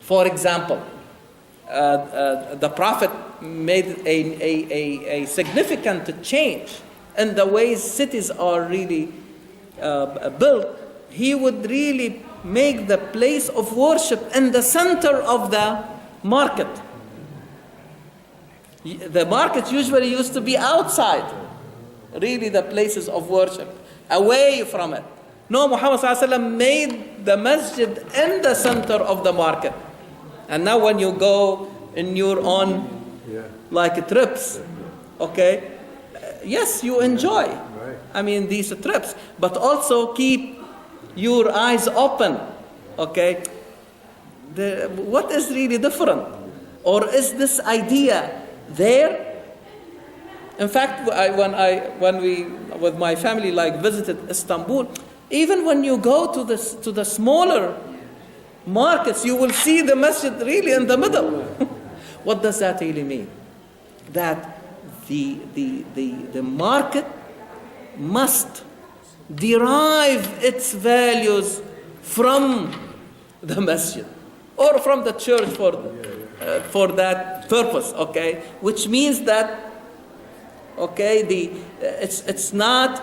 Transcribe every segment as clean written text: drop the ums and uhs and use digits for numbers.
For example, the Prophet made a significant change in the ways cities are really built. He would really make the place of worship in the center of the market. The market usually used to be outside, really the places of worship, away from it. No, Muhammad ﷺ made the masjid in the center of the market. And now when you go in your own like trips, okay, yes, you enjoy. I mean, these trips, but also keep your eyes open, okay? What is really different? Or is this idea there? In fact, when we with my family like visited Istanbul, even when you go to the smaller markets, you will see the masjid really in the middle. What does that really mean? That the market must derive its values from the masjid or from the church for that purpose, okay? Which means that, okay, it's not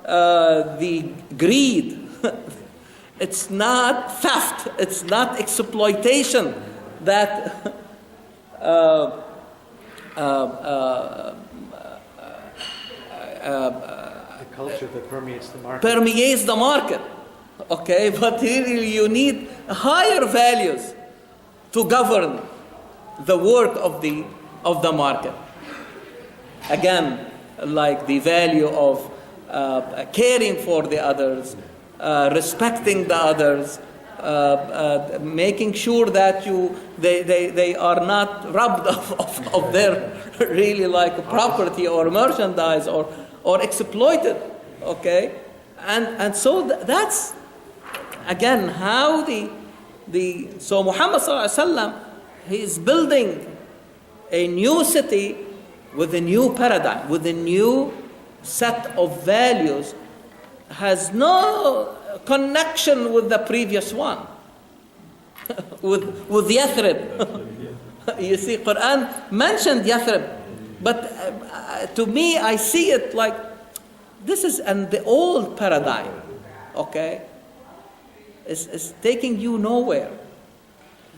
the greed, it's not theft, it's not exploitation that the culture that permeates the market. Okay, but really you need higher values to govern the work of the market. Again, like the value of caring for the others, respecting the others, making sure that they are not robbed of their really like property or merchandise or exploited, okay? And so that's again how so Muhammad sallallahu alaihi wasallam, he is building a new city with a new paradigm, with a new set of values, has no connection with the previous one, with Yathrib. You see, Qur'an mentioned Yathrib, but to me, I see it like this is the old paradigm, okay? It's taking you nowhere.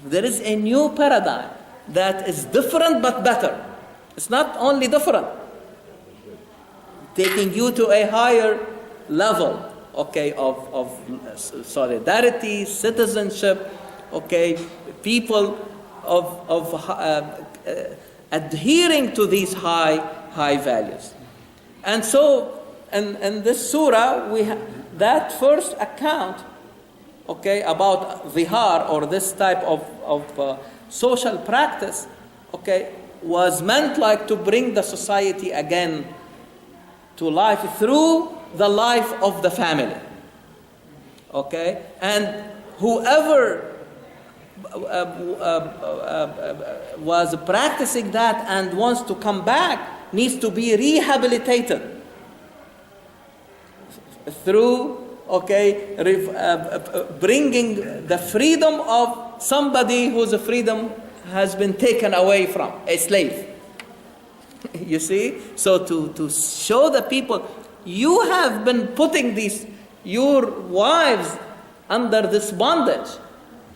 There is a new paradigm that is different but better. It's not only different, taking you to a higher level, okay, of solidarity, citizenship, okay, people of adhering to these high values. And so in this surah, we have that first account, okay, about vihar or this type of social practice, okay, was meant like to bring the society again to life through the life of the family, okay? And whoever was practicing that and wants to come back needs to be rehabilitated through, okay, bringing the freedom of somebody whose freedom has been taken away from, a slave. You see? So to show the people, you have been putting your wives under this bondage.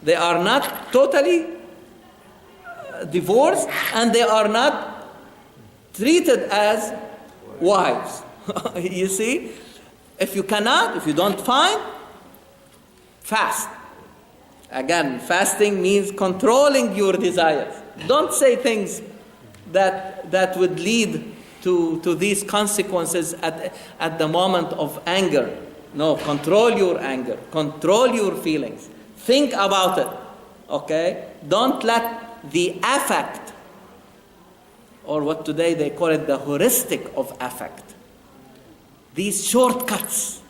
They are not totally divorced, and they are not treated as wives. You see? If you don't find, fast. Again, fasting means controlling your desires. Don't say things that would lead to these consequences at the moment of anger. No, control your anger. Control your feelings. Think about it, okay? Don't let the affect, or what today they call it the heuristic of affect, these shortcuts.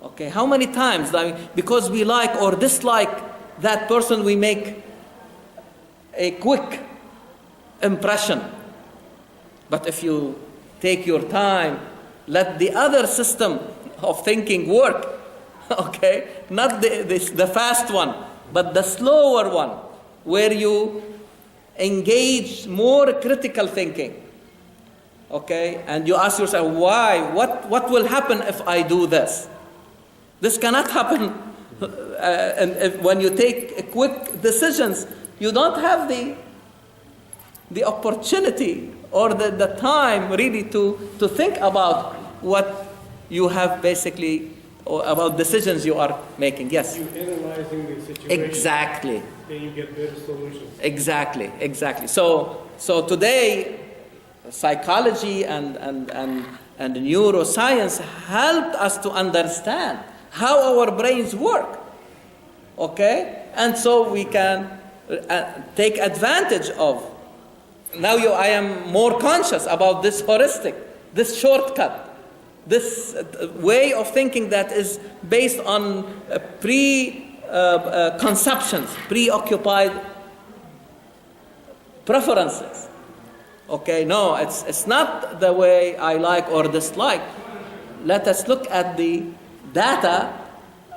Okay, how many times, because we like or dislike that person, we make a quick impression. But if you take your time, let the other system of thinking work, okay, not the fast one, But the slower one, where you engage more critical thinking, okay, and you ask yourself, why? What will happen if I do this? This cannot happen. And when you take quick decisions, you don't have the opportunity or the time really to think about what you have basically, or about decisions you are making. Yes? You're analyzing the situation. Exactly. Then you get better solutions. Exactly. So today, psychology and neuroscience helped us to understand how our brains work. Okay? And so we can take advantage of. Now I am more conscious about this heuristic, this shortcut, this way of thinking that is based on preconceptions, preoccupied preferences. Okay, no, it's not the way I like or dislike. Let us look at the data,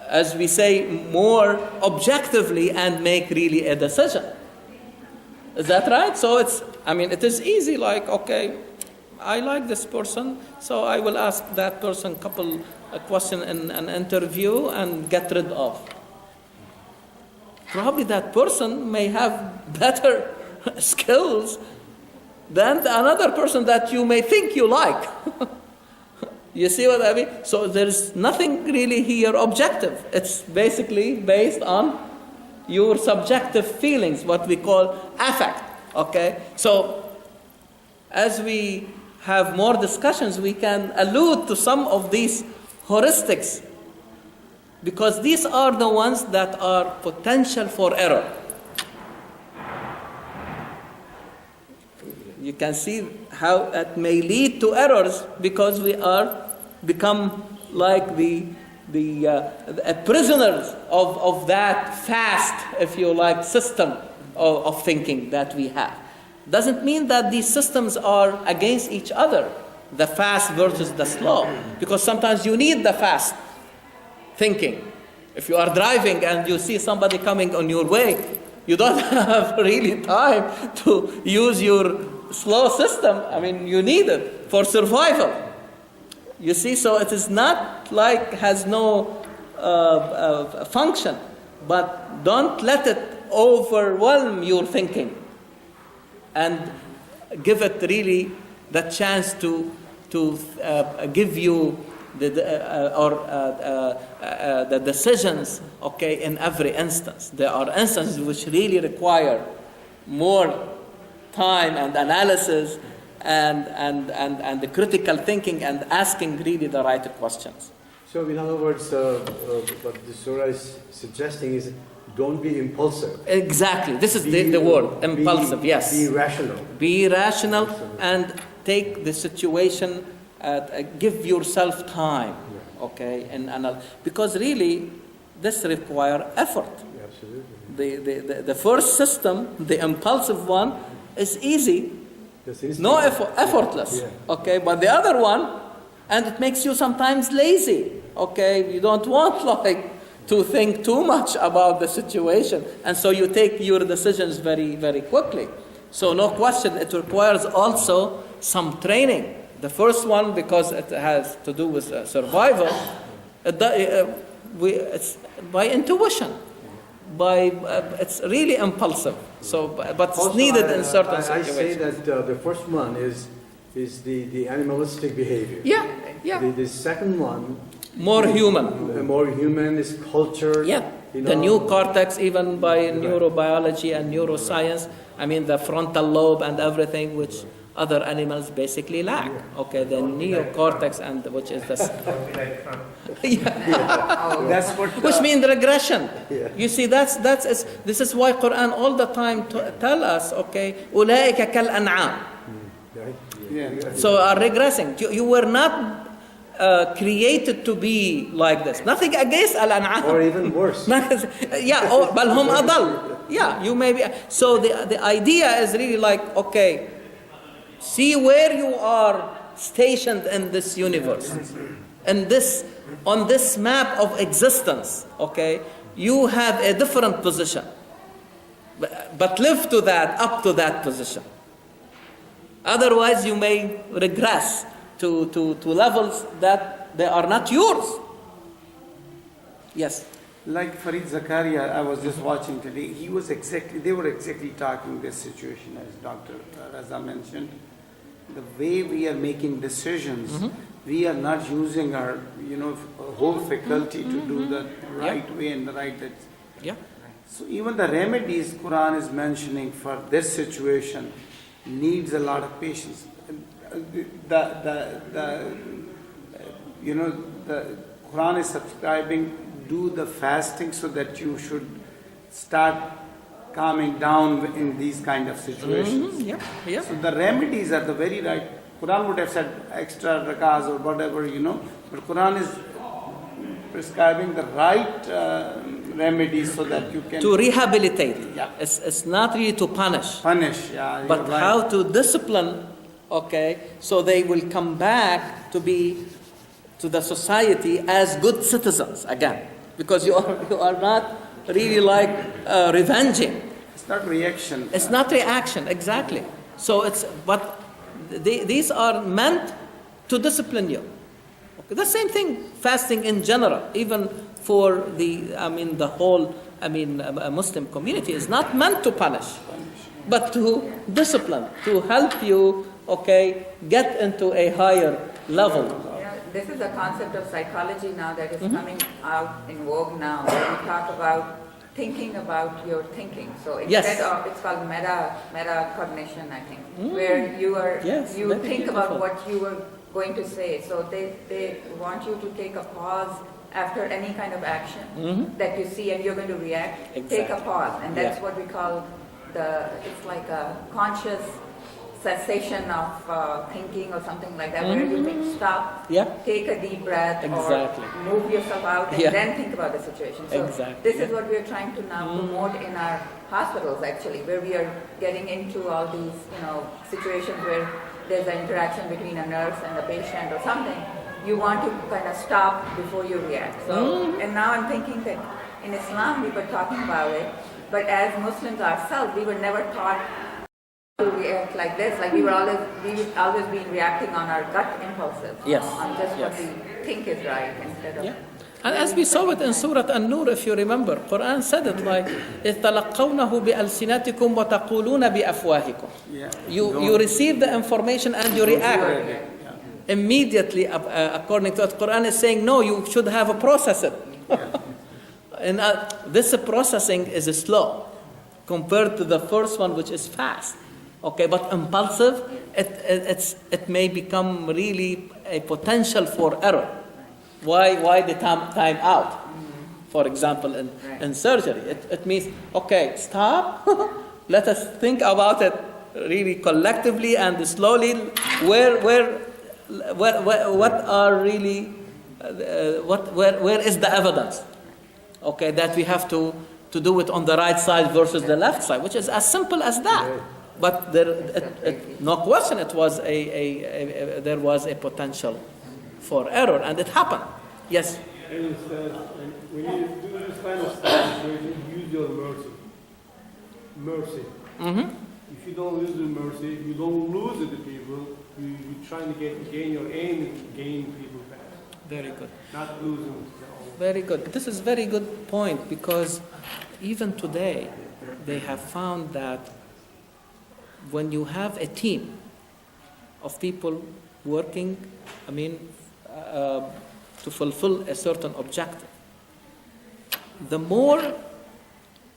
as we say, more objectively and make really a decision. Is that right? So it is easy, like, okay, I like this person, so I will ask that person a question in an interview and get rid of. Probably that person may have better skills than another person that you may think you like. You see what I mean? So there's nothing really here objective. It's basically based on your subjective feelings, what we call affect. Okay? So as we have more discussions, we can allude to some of these heuristics, because these are the ones that are potential for error. You can see how it may lead to errors, because we are become like the prisoners of that fast, if you like, system of thinking that we have. Doesn't mean that these systems are against each other, the fast versus the slow, because sometimes you need the fast thinking. If you are driving and you see somebody coming on your way, you don't have really time to use your slow system. You need it for survival. You see, so it is not like has no function, but don't let it overwhelm your thinking, and give it really the chance to give you the decisions, okay, in every instance. There are instances which really require more time and analysis and the critical thinking and asking really the right questions. So in other words, what the Surah is suggesting is, don't be impulsive. Exactly. This is the word, impulsive, yes. Be rational. Be rational and take the situation, give yourself time, okay? Because really, this requires effort. Absolutely. The first system, the impulsive one, is easy. No effort, effortless, Yeah. okay? But the other one, and it makes you sometimes lazy, okay? You don't want to think too much about the situation, and so you take your decisions very, very quickly. So no question, it requires also some training. The first one, because it has to do with survival, it's by intuition. It's really impulsive. So, but it's Also, needed in certain situations. I say that the first one is the animalistic behavior. Yeah. The second one, More human. more human, is culture. Yeah. The new cortex, even by neurobiology and neuroscience, the frontal lobe and everything, which other animals basically lack. Okay, the neocortex, and which is this. That's what. Which means regression. Yeah. You see, this is why Qur'an all the time tell us, okay, أولئك كالأنعام. Yeah. So are regressing. You were not created to be like this. Nothing against al-an'am. Or even worse. بل هم أضل. Yeah, you may be. So the idea is really like, okay, see where you are stationed in this universe. in this, on this map of existence, okay, you have a different position. But live to that, up to that position. Otherwise, you may regress to levels that they are not yours. Yes. Like Farid Zakaria, I was just watching today, they were exactly talking this situation as Dr. Raza mentioned. The way we are making decisions, we are not using our, whole faculty to do the right way and the right. Yeah. So even the remedies Quran is mentioning for this situation needs a lot of patience. The Quran is subscribing, do the fasting so that you should start calming down in these kind of situations. So the remedies are the very right. Quran would have said extra rakahs or whatever, but Quran is prescribing the right remedies so that you can... To rehabilitate. Yeah. It's not really to punish. Punish, yeah. But right. how to discipline, okay, so they will come back to be to the society as good citizens again. Because you are not really like revenging. It's not reaction. It's not reaction, exactly. So these are meant to discipline you. Okay. The same thing, fasting in general, even for the whole Muslim community is not meant to punish, but to discipline, to help you, okay, get into a higher level. This is a concept of psychology now that is coming out in vogue now, where we talk about thinking about your thinking. So instead of, it's called metacognition, I think, where you think about what you were going to say. So they want you to take a pause after any kind of action that you see and you're going to react. Exactly. Take a pause, and that's what we call it's like a conscious cessation of thinking or something like that, where you think stop, take a deep breath, exactly, or move yourself out and then think about the situation. So this is what we're trying to now promote in our hospitals, actually, where we are getting into all these situations where there's an interaction between a nurse and a patient or something. You want to kind of stop before you react. So, and now I'm thinking that in Islam we were talking about it, but as Muslims ourselves, we were never taught to react like this. Like we've always been reacting on our gut impulses, on just what we think is right instead of. And as we saw it in Surah An-Nur, if you remember, Quran said it like, إِذْ تَلَقَّوْنَهُ بِأَلْسِنَتِكُمْ وَتَقُولُونَ بِأَفْوَاهِكُم. You receive the information and you react immediately according to what Quran is saying. No, you should have a process it. And this processing is slow compared to the first one, which is fast. Okay, but impulsive, it may become really a potential for error. Why the time out? For example, in surgery, it means, okay, stop. Let us think about it really collectively and slowly. Where is the evidence? Okay, that we have to do it on the right side versus the left side, which is as simple as that. But no question, it was there was a potential for error, and it happened. Yes. And it says, when you do this kind of situation, use your mercy. Mercy. If you don't use the mercy, you don't lose the people. You're trying to gain your aim and gain people back. Very good. Not losing. Very good. This is a very good point, because even today they have found that when you have a team of people working, to fulfill a certain objective, the more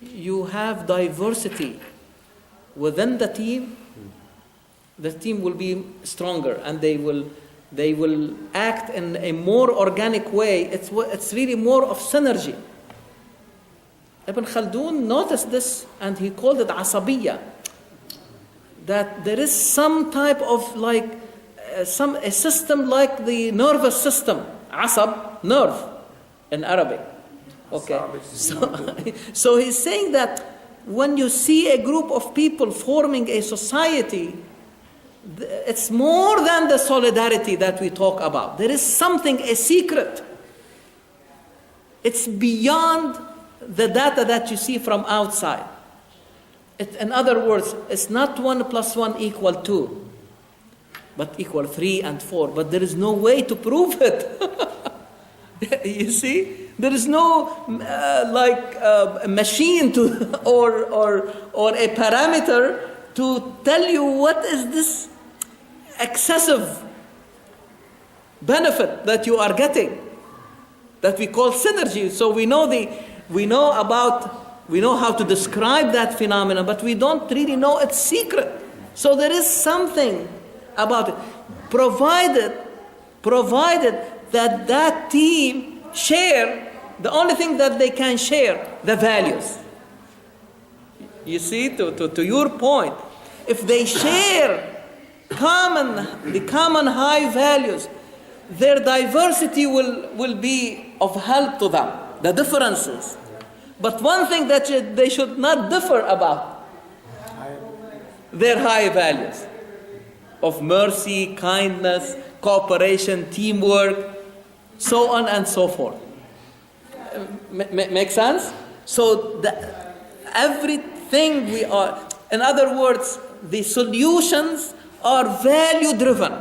you have diversity within the team will be stronger, and they will act in a more organic way. It's really more of synergy. Ibn Khaldun noticed this, and he called it asabiyya, that there is some type of a system like the nervous system, asab, nerve in Arabic. Okay, so he's saying that when you see a group of people forming a society, It's more than the solidarity that we talk about. There is something, a secret. It's beyond the data that you see from outside. In other words, it's not 1 + 1 = 2, but equal 3 and 4. But there is no way to prove it. You see, there is no machine to or a parameter to tell you what is this excessive benefit that you are getting, that we call synergy. So we know how to describe that phenomenon, but we don't really know its secret. So there is something about it, provided that team share the only thing that they can share, the values. You see, to your point, if they share the common high values, their diversity will be of help to them, the differences. But one thing that they should not differ about, their high values of mercy, kindness, cooperation, teamwork, so on and so forth. Make sense? So everything we are, in other words, the solutions are value driven.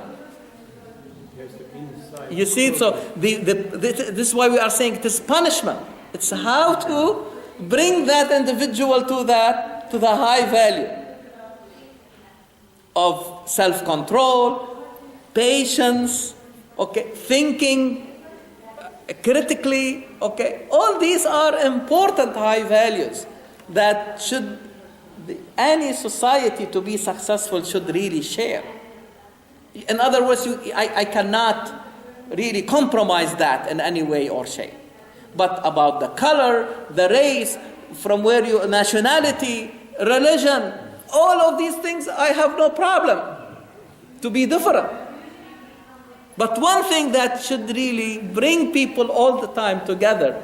You see, so this is why we are saying it is punishment. It's how to bring that individual to the high value of self-control, patience, thinking critically, all these are important high values that any society to be successful should really share. In other words, I cannot really compromise that in any way or shape. But about the color, the race, from where you, nationality, religion, all of these things, I have no problem to be different. But one thing that should really bring people all the time together,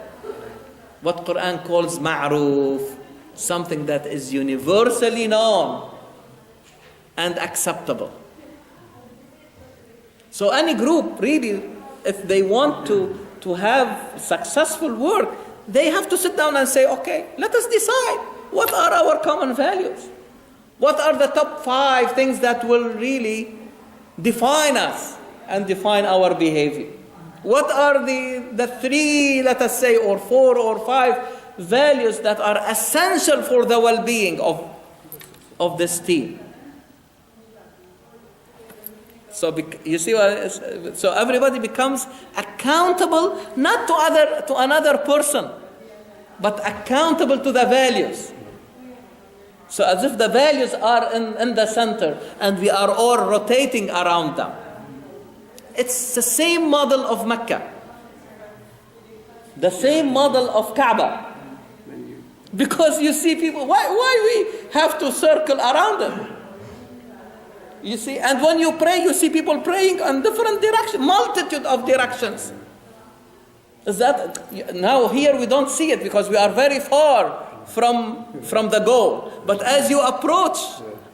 what Qur'an calls ma'roof, something that is universally known and acceptable. So any group, really, if they want to have successful work, they have to sit down and say, okay, let us decide what are our common values. What are the top 5 things that will really define us and define our behavior? What are the 3, let us say, or 4 or 5 values that are essential for the well-being of this team? So you see, so everybody becomes accountable not to another person, but accountable to the values. So as if the values are in the center and we are all rotating around them. It's the same model of Mecca, the same model of Kaaba. Because you see people, why we have to circle around them? You see, and when you pray, you see people praying in different directions, multitude of directions. Is that now here we don't see it because we are very far from the goal. But as you approach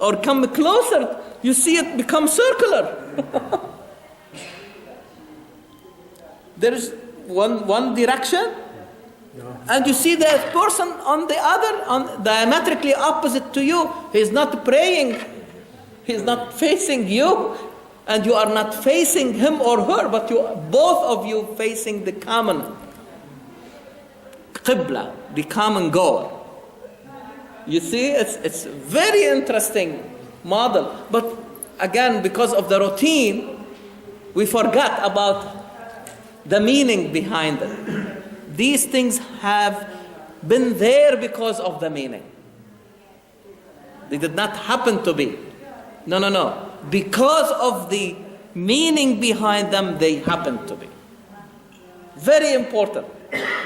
or come closer, you see it become circular. There is one direction, and you see the person on the other, diametrically opposite to you. He is not praying. He is not facing you, and you are not facing him or her, but both of you facing the common qibla, the common goal. You see, it's a very interesting model. But again, because of the routine, we forgot about the meaning behind it. These things have been there because of the meaning. They did not happen to be. No. Because of the meaning behind them, they happen to be. Very important.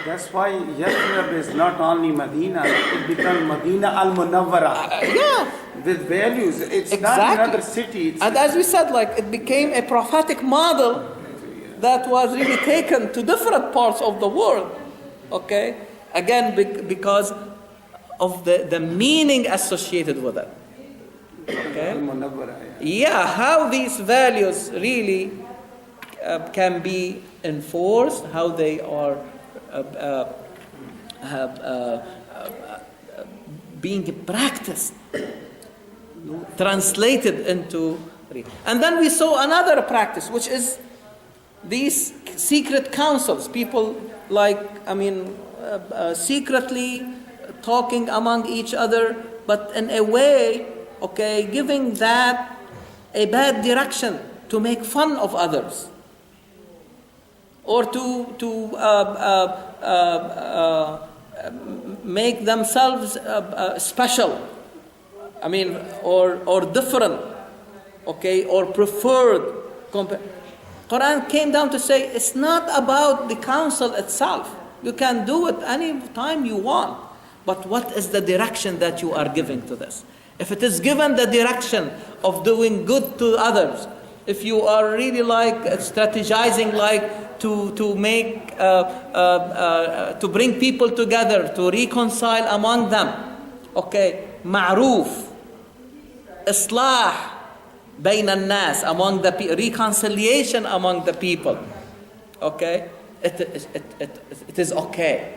That's why Yathrib is not only Medina, it becomes Medina al-Munawwara. With values. It's not another city. And as we said, it became a prophetic model that was really taken to different parts of the world. Okay? Again, because of the meaning associated with it. Okay? Yeah, how these values really can be enforced, how they are being practiced, translated into. And then we saw another practice, which is these secret councils. People secretly talking among each other, but in a way, giving that a bad direction to make fun of others, or to make themselves special. Or different, or preferred. Quran came down to say it's not about the council itself. You can do it any time you want. But what is the direction that you are giving to this? If it is given the direction of doing good to others, if you are really strategizing to make to bring people together, to reconcile among them, ma'roof, islah bayn al-nas, among the reconciliation among the people, it is okay.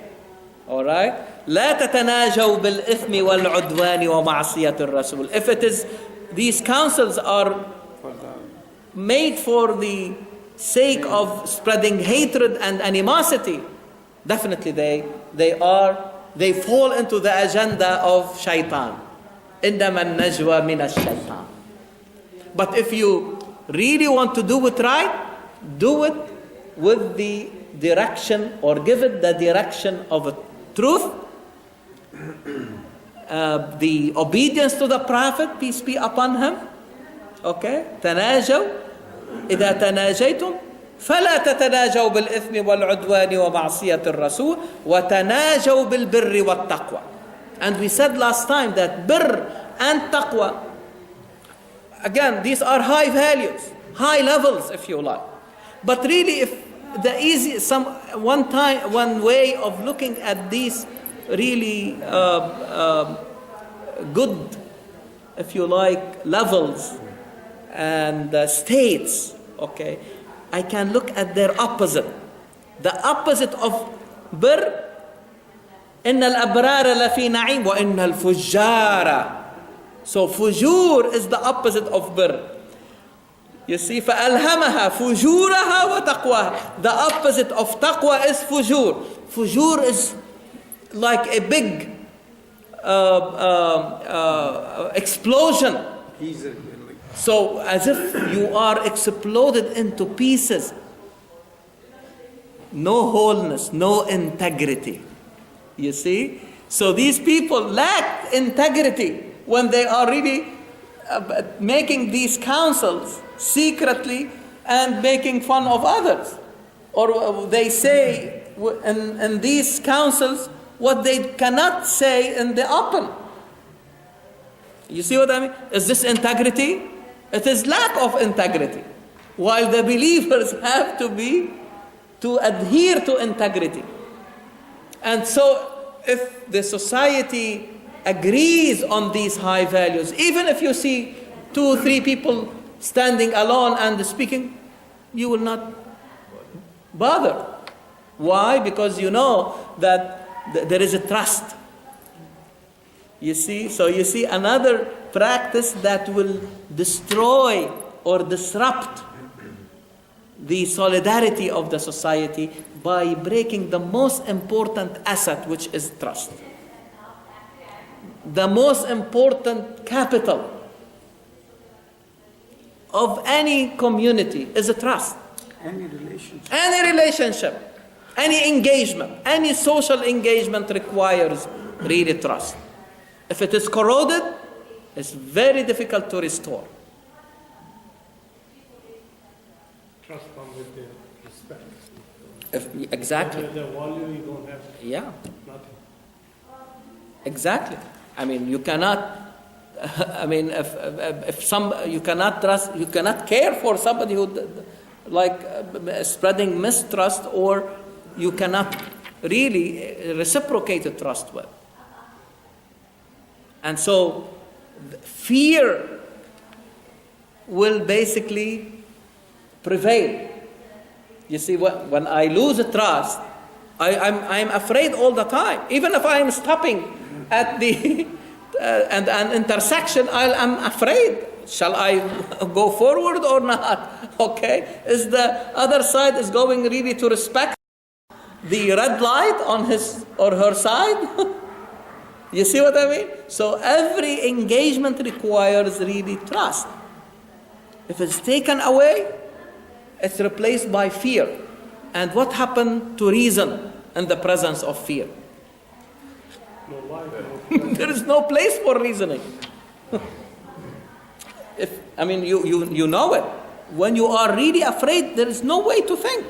All right? لا تتناجوا بالإثم والعدوان ومعصية الرسول. If it is, these councils are made for the sake of spreading hatred and animosity, definitely they fall into the agenda of shaitan. إنما النجوى من الشيطان. But if you really want to do it right, do it with the direction, or give it the direction of a truth, the obedience to the Prophet, peace be upon him. تناجوا إذا تناجيتم فلا تتناجوا بالإثم والعدوان ومعصية الرسول وتناجوا بالبر والتقوى. And we said last time that birr and taqwa, again, these are high values, high levels, if you like. But really, if one way of looking at these really good, if you like, levels and states, I can look at their opposite. The opposite of birr, إن الأبرار لفي نعيم وإن الفجار. So fujur is the opposite of birr. You see, فألهمها فجورها وتقواها. The opposite of taqwa is fujur. Fujur is like a big explosion. So as if you are exploded into pieces. No wholeness, no integrity. You see? So these people lack integrity when they are really making these councils secretly and making fun of others. Or they say in these councils what they cannot say in the open. You see what I mean? Is this integrity? It is lack of integrity. While the believers have to adhere to integrity. And so if the society agrees on these high values, even if you see 2-3 people standing alone and speaking, you will not bother. Why? Because you know that there is a trust. You see? So you see another practice that will destroy or disrupt the solidarity of the society by breaking the most important asset, which is trust. The most important capital of any community is a trust. Any relationship. Any relationship, any engagement, any social engagement requires really trust. If it is corroded, it's very difficult to restore. Trust comes with the respect. Exactly. The value you don't have. Yeah. Nothing. Exactly. I mean, you cannot. I mean, if you cannot trust, you cannot care for somebody who, spreading mistrust, or you cannot really reciprocate the trust with. And so, fear will basically prevail. You see, when I lose trust, I'm afraid all the time. Even if I'm stopping at the an intersection, I'm afraid. Shall I go forward or not? Okay, is the other side is going really to respect the red light on his or her side? You see what I mean? So every engagement requires really trust. If it's taken away, it's replaced by fear. And what happened to reason in the presence of fear? There is no place for reasoning. You know it. When you are really afraid, there is no way to think.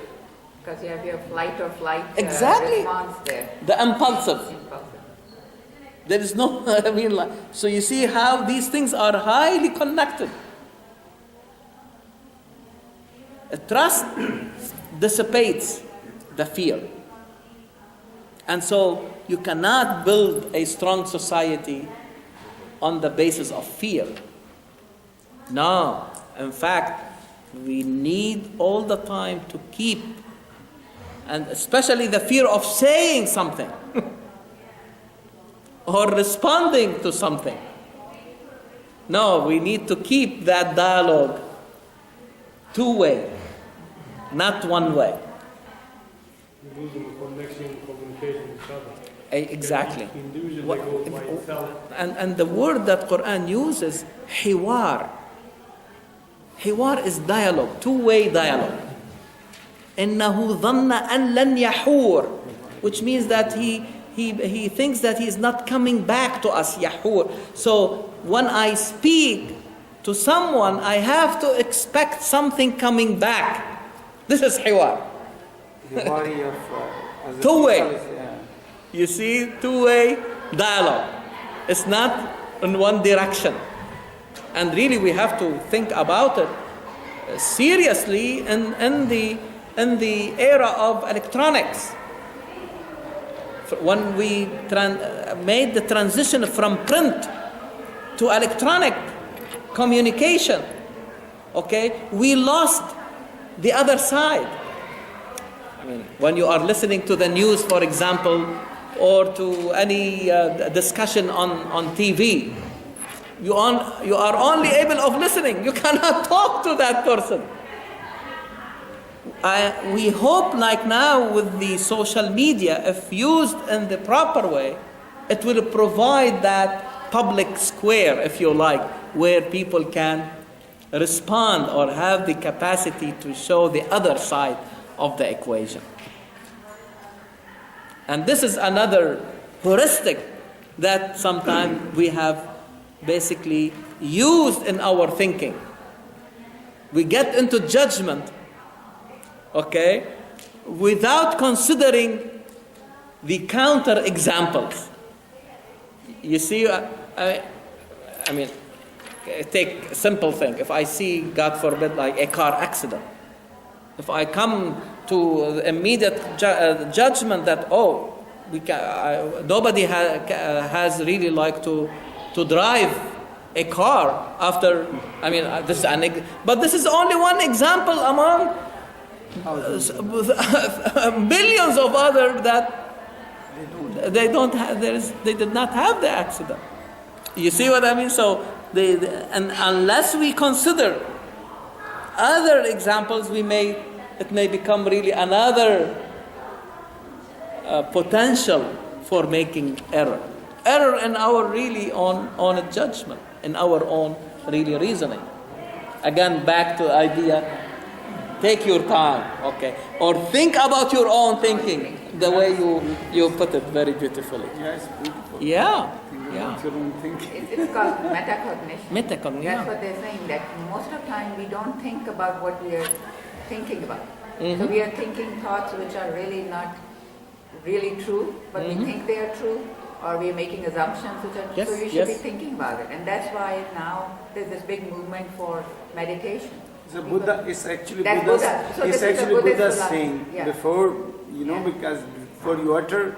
Because you have your flight or flight exactly. response there. The impulsive. There is no, so you see how these things are highly connected. Trust dissipates the fear. And so you cannot build a strong society on the basis of fear. No. In fact, we need all the time to keep, and especially the fear of saying something or responding to something. No, we need to keep that dialogue two-way, not one way. You're losing the connection, communication with each other. Exactly. Individually goes by itself. And the word that Qur'an uses, hiwar. Hiwar is dialogue, two-way dialogue. إِنَّهُ ظَنَّ أَن لَن يَحُورَ, which means that he thinks that he is not coming back to us, yahur. So when I speak to someone, I have to expect something coming back. This is hiwar. Two-way. You see, two-way dialogue. It's not in one direction. And really we have to think about it seriously in the era of electronics. When we made the transition from print to electronic communication, okay, we lost the other side. When you are listening to the news, for example, or to any discussion on TV, you are only able of listening. You cannot talk to that person. We hope, like now with the social media, if used in the proper way, it will provide that public square, if you like, where people can respond or have the capacity to show the other side of the equation. And this is another heuristic that sometimes we have basically used in our thinking. We get into judgment, okay, without considering the counter examples. You see, take a simple thing. If I see, God forbid, like a car accident, if I come to the immediate judgment that nobody has really like to drive a car after, but this is only one example among billions of others that they did not have the accident. You see what I mean? So and unless we consider other examples, it may become really another potential for making error in our really own judgment, in our own really reasoning. Again, back to the idea, take your time, okay, or think about your own thinking, the way you put it very beautifully. Yes, beautiful. Yeah. Your own thinking. It's called metacognition. Metacognition. That's what they're saying, that most of the time we don't think about what we are thinking about. Mm-hmm. So we are thinking thoughts which are really not really true, but we think they are true, or we are making assumptions which are true. So you should be thinking about it. And that's why now there's this big movement for meditation. So Buddha is actually That's Buddha's, Buddha. So it's this is actually the Buddhist Buddha's philosophy. saying Yeah. before, because before you utter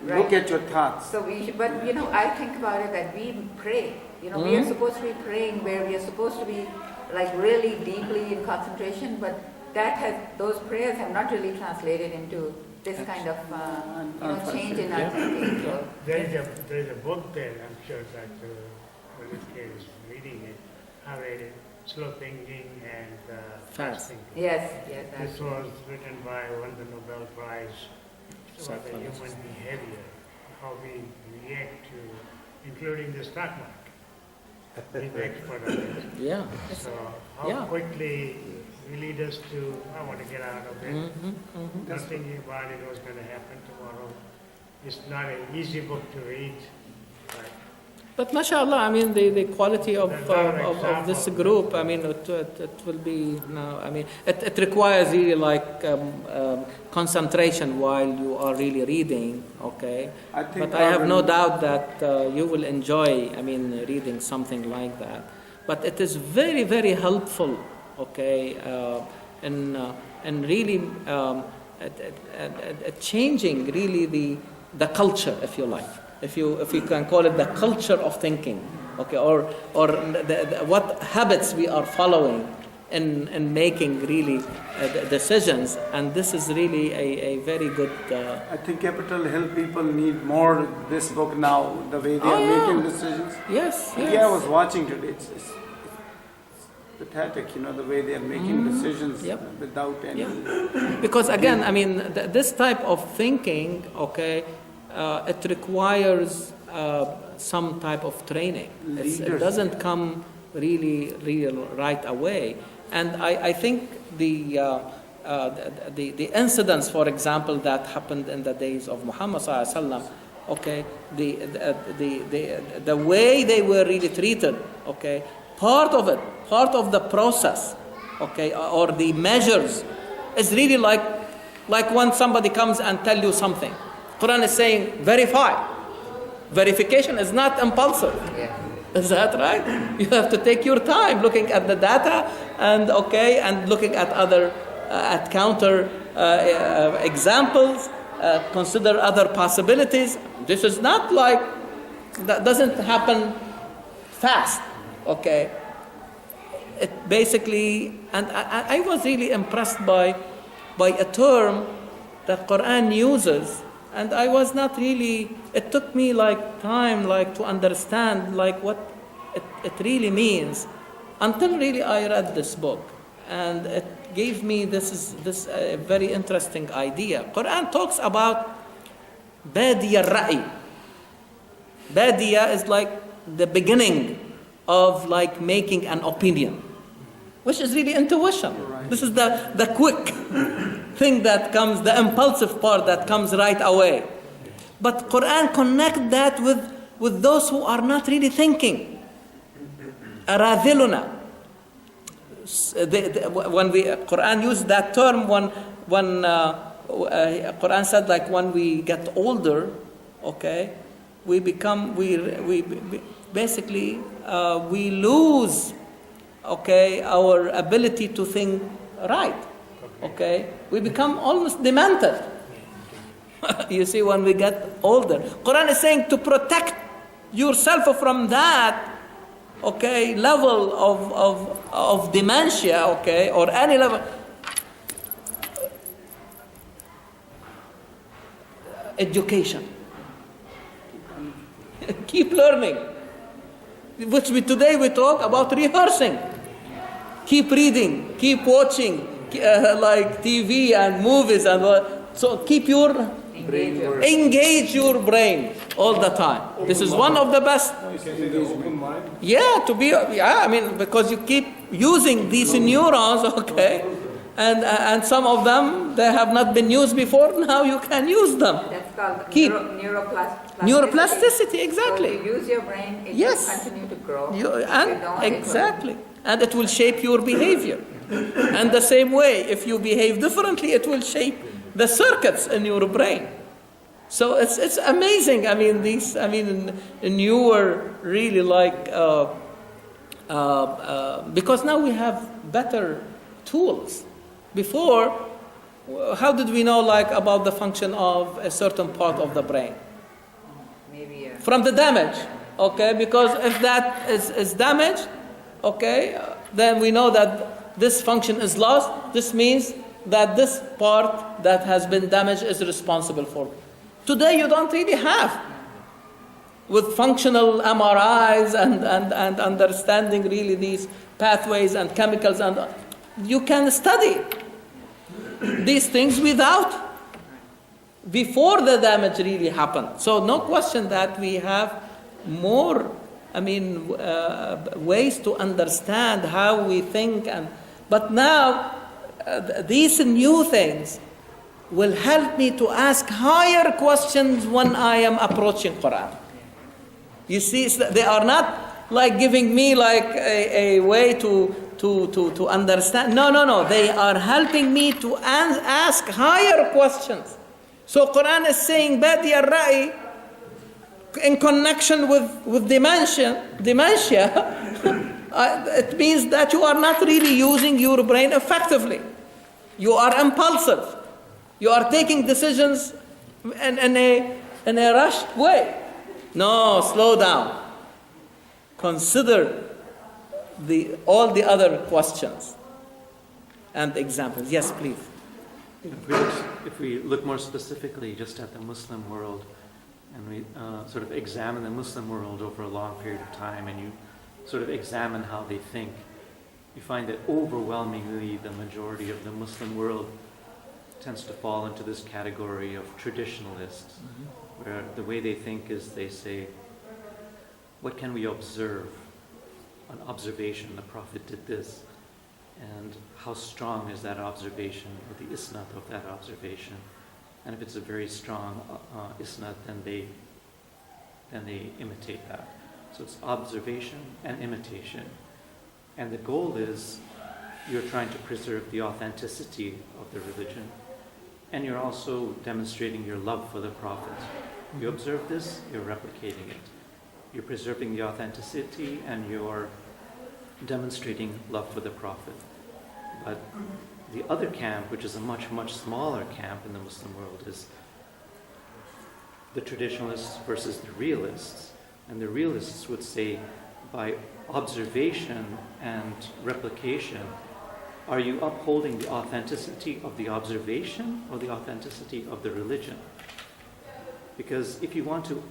look at your thoughts. So we should, but I think about it that we pray. We are supposed to be praying where we are supposed to be like really deeply in concentration, but those prayers have not really translated into this kind of change in our thinking. So, There is a book there, I'm sure that Walid Khayr is reading it, how slow thinking and fast thinking. yes. This was written by one of the Nobel Prize about the human behavior, how we react to, including the stock market. He's the expert on it. Yeah. So how quickly we lead us to, I want to get out of it. Not thinking about it, what's going to happen tomorrow. It's not an easy book to read. But mashallah, I mean, the quality of this group, I mean, it will be, it requires really like concentration while you are really reading, okay? But I have no doubt that you will enjoy, reading something like that. But it is very, very helpful, okay, in really changing really the culture, if you like. If you can call it the culture of thinking, okay, or what habits we are following in making really decisions, and this is really a very good. I think Capitol Hill people need more this book now, the way they are making decisions. Yes. Yeah, I was watching today. It's pathetic, the way they are making decisions without any. Yeah. Because again, this type of thinking, okay. It requires some type of training. It doesn't come really right away. And I think the incidents, for example, that happened in the days of Muhammad sallallahu alaihi wasallam, okay, the way they were really treated, okay, part of the process, okay, or the measures, is really like when somebody comes and tell you something. Quran is saying verify. Verification is not impulsive. yeah. Is that right? You have to take your time looking at the data and looking at other at counter examples. Consider other possibilities. This is not like that. Doesn't happen fast. Okay. It basically, and I was really impressed by a term that Quran uses. And I was not really, it took me time to understand what it really means until really I read this book. And it gave me this very interesting idea. Quran talks about Badiya Ra'i. Badiya is like the beginning of making an opinion, which is really intuition. Right. This is the quick thing that comes, the impulsive part that comes right away. But Quran connect that with those who are not really thinking. Aradhiluna. When Quran used that term, when Quran said when we get older, okay, we basically lose, okay, our ability to think right. Okay, we become almost demented. You see, when we get older, Quran is saying to protect yourself from that, okay, level of dementia, okay, or any level. Education. Keep learning. Which today we talk about rehearsing. Keep reading. Keep watching. TV and movies and so keep engage your brain all the time. This is one of the best. Because you keep using these neurons, okay, and some of them they have not been used before. Now you can use them. That's called neuroplasticity. Neuroplasticity, exactly. So you use your brain, it will continue to grow. Exactly, and it will shape your behavior. And the same way, if you behave differently, it will shape the circuits in your brain. So it's amazing. Newer really because now we have better tools. Before, how did we know about the function of a certain part of the brain? maybe. From the damage, okay? Because if that is damaged, okay, then we know that this function is lost. This means that this part that has been damaged is responsible for it. Today you don't really have. With functional MRIs and understanding really these pathways and chemicals, and you can study these things before the damage really happened. So no question that we have more, ways to understand how we think, but now these new things will help me to ask higher questions when I am approaching Qur'an. You see, they are not like giving me like a way to understand. No. They are helping me to ask higher questions. So Quran is saying Badi al-Ra'i in connection with dementia, it means that you are not really using your brain effectively. You are impulsive. You are taking decisions in a rushed way. No, slow down. Consider all the other questions and examples. Yes, please. If we look more specifically just at the Muslim world, and we sort of examine the Muslim world over a long period of time, and you sort of examine how they think, you find that overwhelmingly the majority of the Muslim world tends to fall into this category of traditionalists, where the way they think is they say, what can we observe? An observation, the Prophet did this, and how strong is that observation, or the isnad of that observation? And if it's a very strong isnad, then they imitate that. So it's observation and imitation. And the goal is you're trying to preserve the authenticity of the religion, and you're also demonstrating your love for the Prophet. You observe this, you're replicating it. You're preserving the authenticity, and you're demonstrating love for the Prophet. But the other camp, which is a much, much smaller camp in the Muslim world, is the traditionalists versus the realists. And the realists would say, by observation and replication, are you upholding the authenticity of the observation or the authenticity of the religion? Because if you want to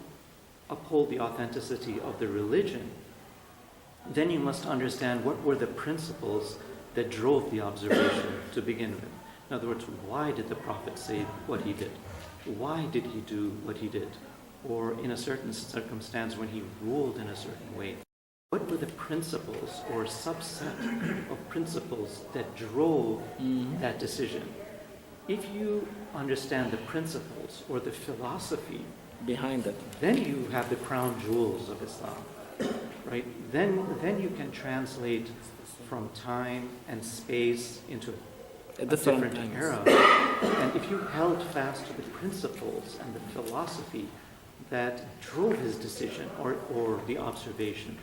uphold the authenticity of the religion, then you must understand what were the principles that drove the observation to begin with. In other words, why did the Prophet say what he did? Why did he do what he did? Or in a certain circumstance when he ruled in a certain way. What were the principles or subset of principles that drove that decision? If you understand the principles or the philosophy behind it, then you have the crown jewels of Islam, right? Then you can translate from time and space into a different era. And if you held fast to the principles and the philosophy that drove his decision or the observation,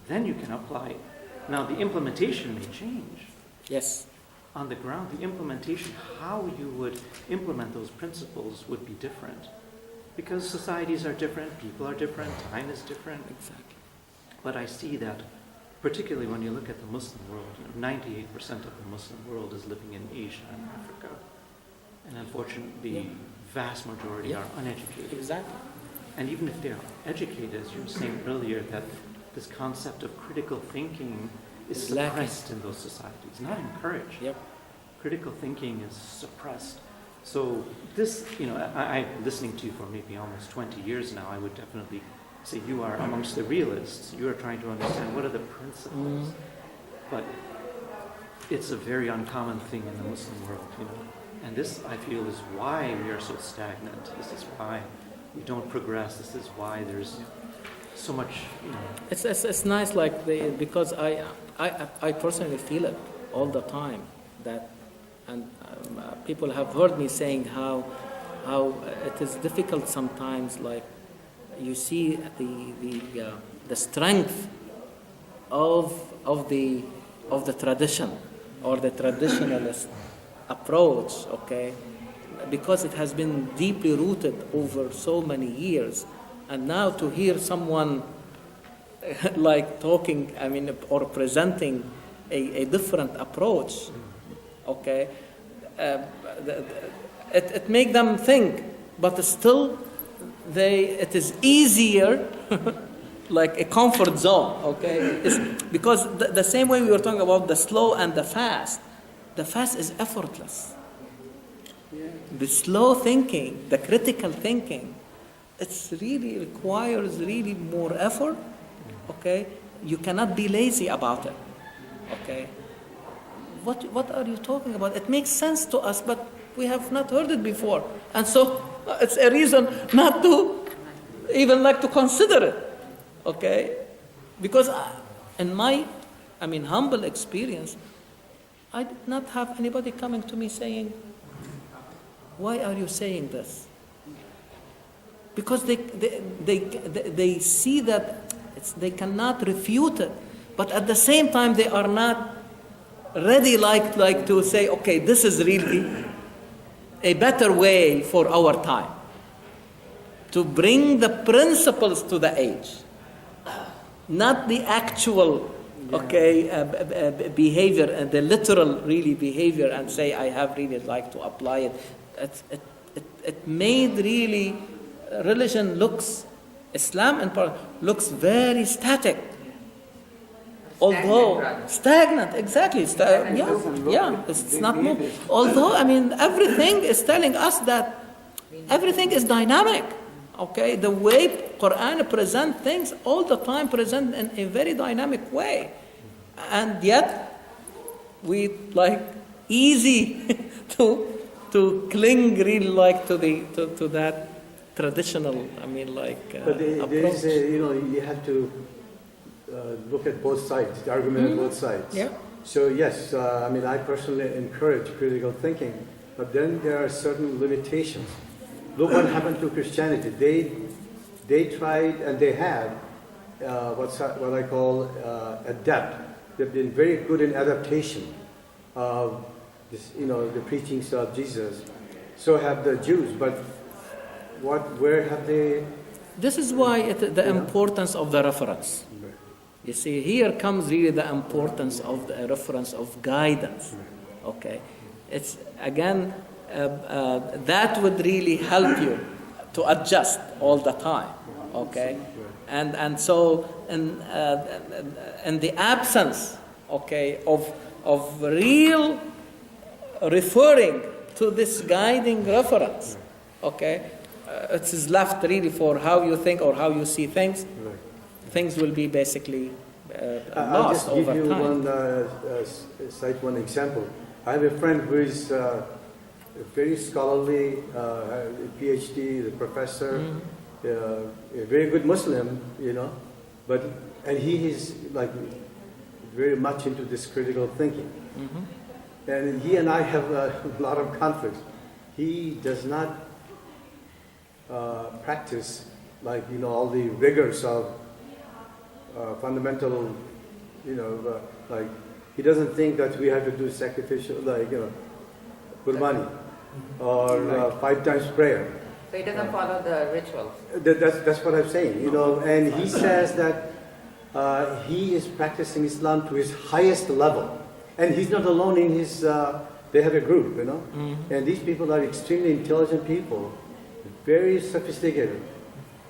then you can apply it. Now the implementation may change. Yes. On the ground, the implementation, how you would implement those principles would be different. Because societies are different, people are different, time is different. Exactly. But I see that, particularly when you look at the Muslim world, 98% of the Muslim world is living in Asia and Africa. And unfortunately, the vast majority are uneducated. Exactly. And even if they are educated, as you were saying earlier, that this concept of critical thinking is suppressed in those societies, not encouraged. Yep. Critical thinking is suppressed. So this, I'm listening to you for maybe almost 20 years now. I would definitely say you are amongst the realists. You are trying to understand what are the principles. But it's a very uncommon thing in the Muslim world, And this, I feel, is why we are so stagnant. This is why we don't progress. This is why there's so much, It's nice, because I personally feel it all the time, that, and people have heard me saying how it is difficult sometimes. Like you see the strength of the tradition or the traditionalist approach, okay, because it has been deeply rooted over so many years. And now to hear someone like talking, or presenting a different approach, okay, it make them think, but still it is easier, like a comfort zone, okay? It's because the same way we were talking about the slow and the fast is effortless. The slow thinking, the critical thinking, it's really requires really more effort, okay? You cannot be lazy about it, okay? What are you talking about? It makes sense to us, but we have not heard it before. And so it's a reason not to even like to consider it, okay? Because in my, humble experience, I did not have anybody coming to me saying, why are you saying this? Because they see that they cannot refute it, but at the same time they are not ready like to say, okay, this is really a better way for our time to bring the principles to the age, not the actual behavior and the literal really behavior, and say I have really like to apply it. It made really religion Islam in part looks very static. Although stagnant, exactly. It's not more. Although everything is telling us that everything is dynamic. Okay, the way Qur'an present things all the time, present in a very dynamic way, and yet we like easy to cling really like to that traditional. But there is you have to look at both sides, the argument on both sides. Yeah. So yes, I personally encourage critical thinking, but then there are certain limitations. Look what happened to Christianity. They tried and they had what I call adapt. They've been very good in adaptation of this, the preachings of Jesus. So have the Jews, but where have they? This is why the importance of the reference. You see, here comes really the importance of the reference of guidance. Okay, it's again that would really help you to adjust all the time. Okay, and so in the absence, okay, of real referring to this guiding reference, okay, it is left really for how you think or how you see things. Things will be basically lost over time. I'll just give you cite one example. I have a friend who is very scholarly, PhD, the professor, a very good Muslim, and he is like very much into this critical thinking. And he and I have a lot of conflicts. He does not practice all the rigors of fundamental, like he doesn't think that we have to do sacrificial, Qurbani or 5 times prayer. So he doesn't follow the rituals. That's what I'm saying, and he says that he is practicing Islam to his highest level. And he's not alone in his, they have a group, and these people are extremely intelligent people, very sophisticated,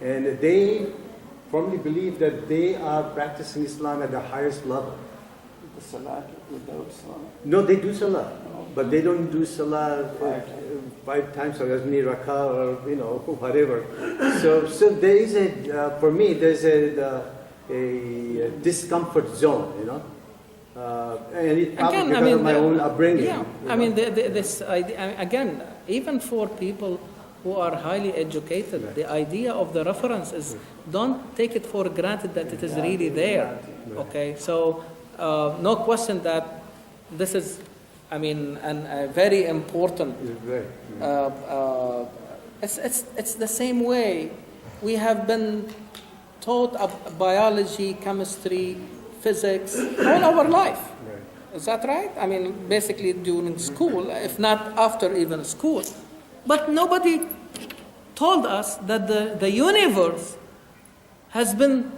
and they firmly believe that they are practicing Islam at the highest level. The salah without salah? No, they do salah, but they don't do salah 5 times or as many rakah or whatever. So there is for me there's a discomfort zone, and it's probably because of my own upbringing. Yeah, this idea, again, even for people who are highly educated, the idea of the reference is don't take it for granted that it is really there. Okay, so no question that this is, a very important. It's the same way we have been taught of biology, chemistry, physics all our life. Is that right? Basically during school, if not after even school. But nobody told us that the universe has been,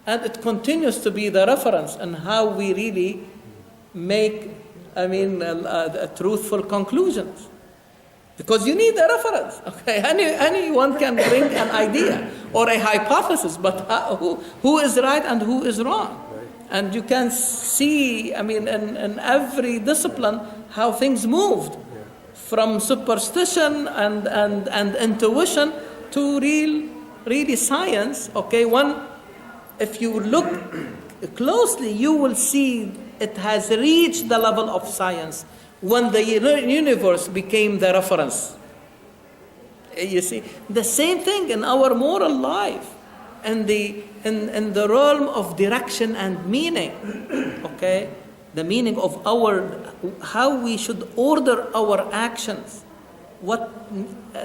and it continues to be, the reference in how we really make, truthful conclusions. Because you need a reference, okay? Anyone can bring an idea or a hypothesis, but who is right and who is wrong? And you can see, in every discipline, how things moved from superstition and intuition to really science, okay? If you look closely, you will see it has reached the level of science when the universe became the reference. You see, the same thing in our moral life, in the realm of direction and meaning, okay? The meaning of how we should order our actions, what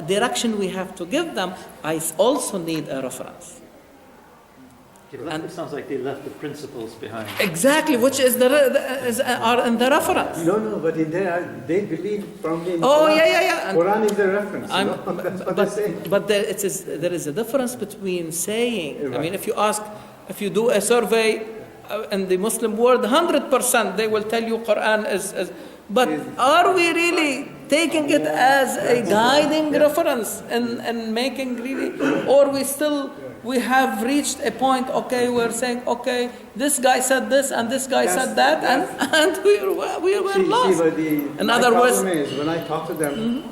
direction we have to give them, I also need a reference. It sounds like they left the principles behind. Exactly, which are in the reference. No, but they believe firmly in Quran. Yeah. Quran is the reference. That's what they say. But there is a difference between saying, right. If you do a survey in the Muslim world, 100% they will tell you Quran is. But are we really taking it as a guiding reference and making really, or we have reached a point, okay, we're saying, okay, this guy said this and this guy said that, and we were lost. In other words, when I talk to them,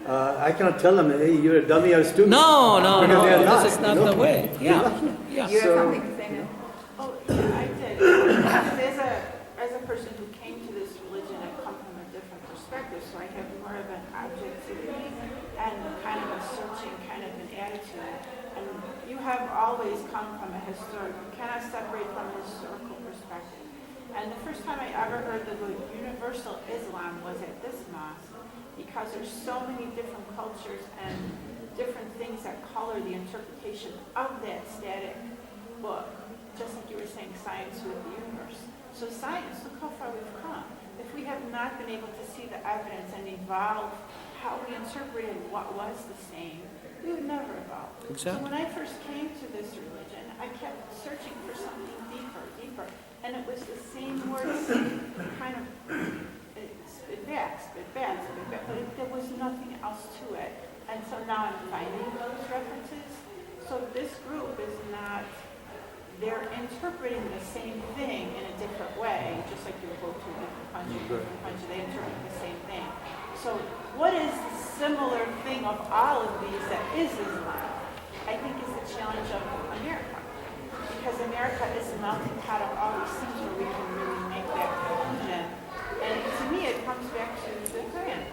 I cannot tell them, hey, you're a dummy or a stupid. No, this is not the way. Yeah. You have something to say now? Oh, yeah, I did. As a person who came to this religion, I come from a different perspective, so I have more of an objectivity and kind of a searching kind of an attitude. And you have always come from a historical, you cannot separate from a historical perspective. And the first time I ever heard the word universal Islam was at this mosque, because there's so many different cultures and different things that color the interpretation of that static book. Just like you were saying, science with the universe. So science, look how far we've come. If we have not been able to see the evidence and evolve how we interpreted what was the same, we would never evolve. Exactly. So when I first came to this religion, I kept searching for something deeper. And it was the same words, kind of advanced, but there was nothing else to it. And so now I'm finding those references. So this group is not, they're interpreting the same thing in a different way, just like you would go to a different country, they interpret the same thing. So what is the similar thing of all of these that is Islam? I think is the challenge of America. Because America is a melting pot of all these things where we can really make that conclusion. And to me, it comes back to the Quran.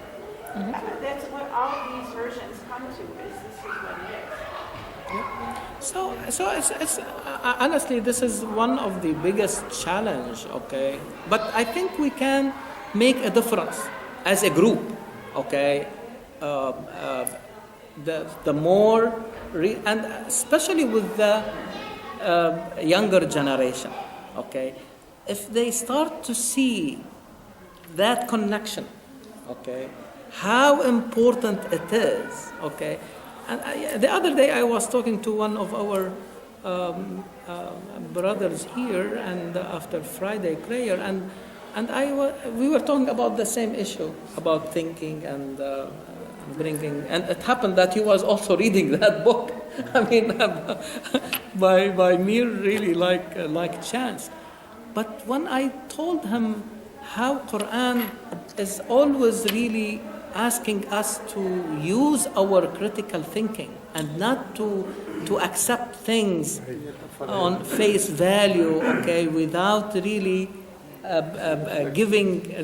That's what all these versions come to, is this is what it is. So it's honestly, this is one of the biggest challenge, okay? But I think we can make a difference as a group, okay? The more, and especially with the younger generation, okay? If they start to see that connection, okay, how important it is, okay? And the other day I was talking to one of our brothers here, and after Friday prayer, and we were talking about the same issue about thinking and bringing, and it happened that he was also reading that book. I mean, by mere really like chance. But when I told him how Quran is always really asking us to use our critical thinking and not to accept things on face value, okay, without really giving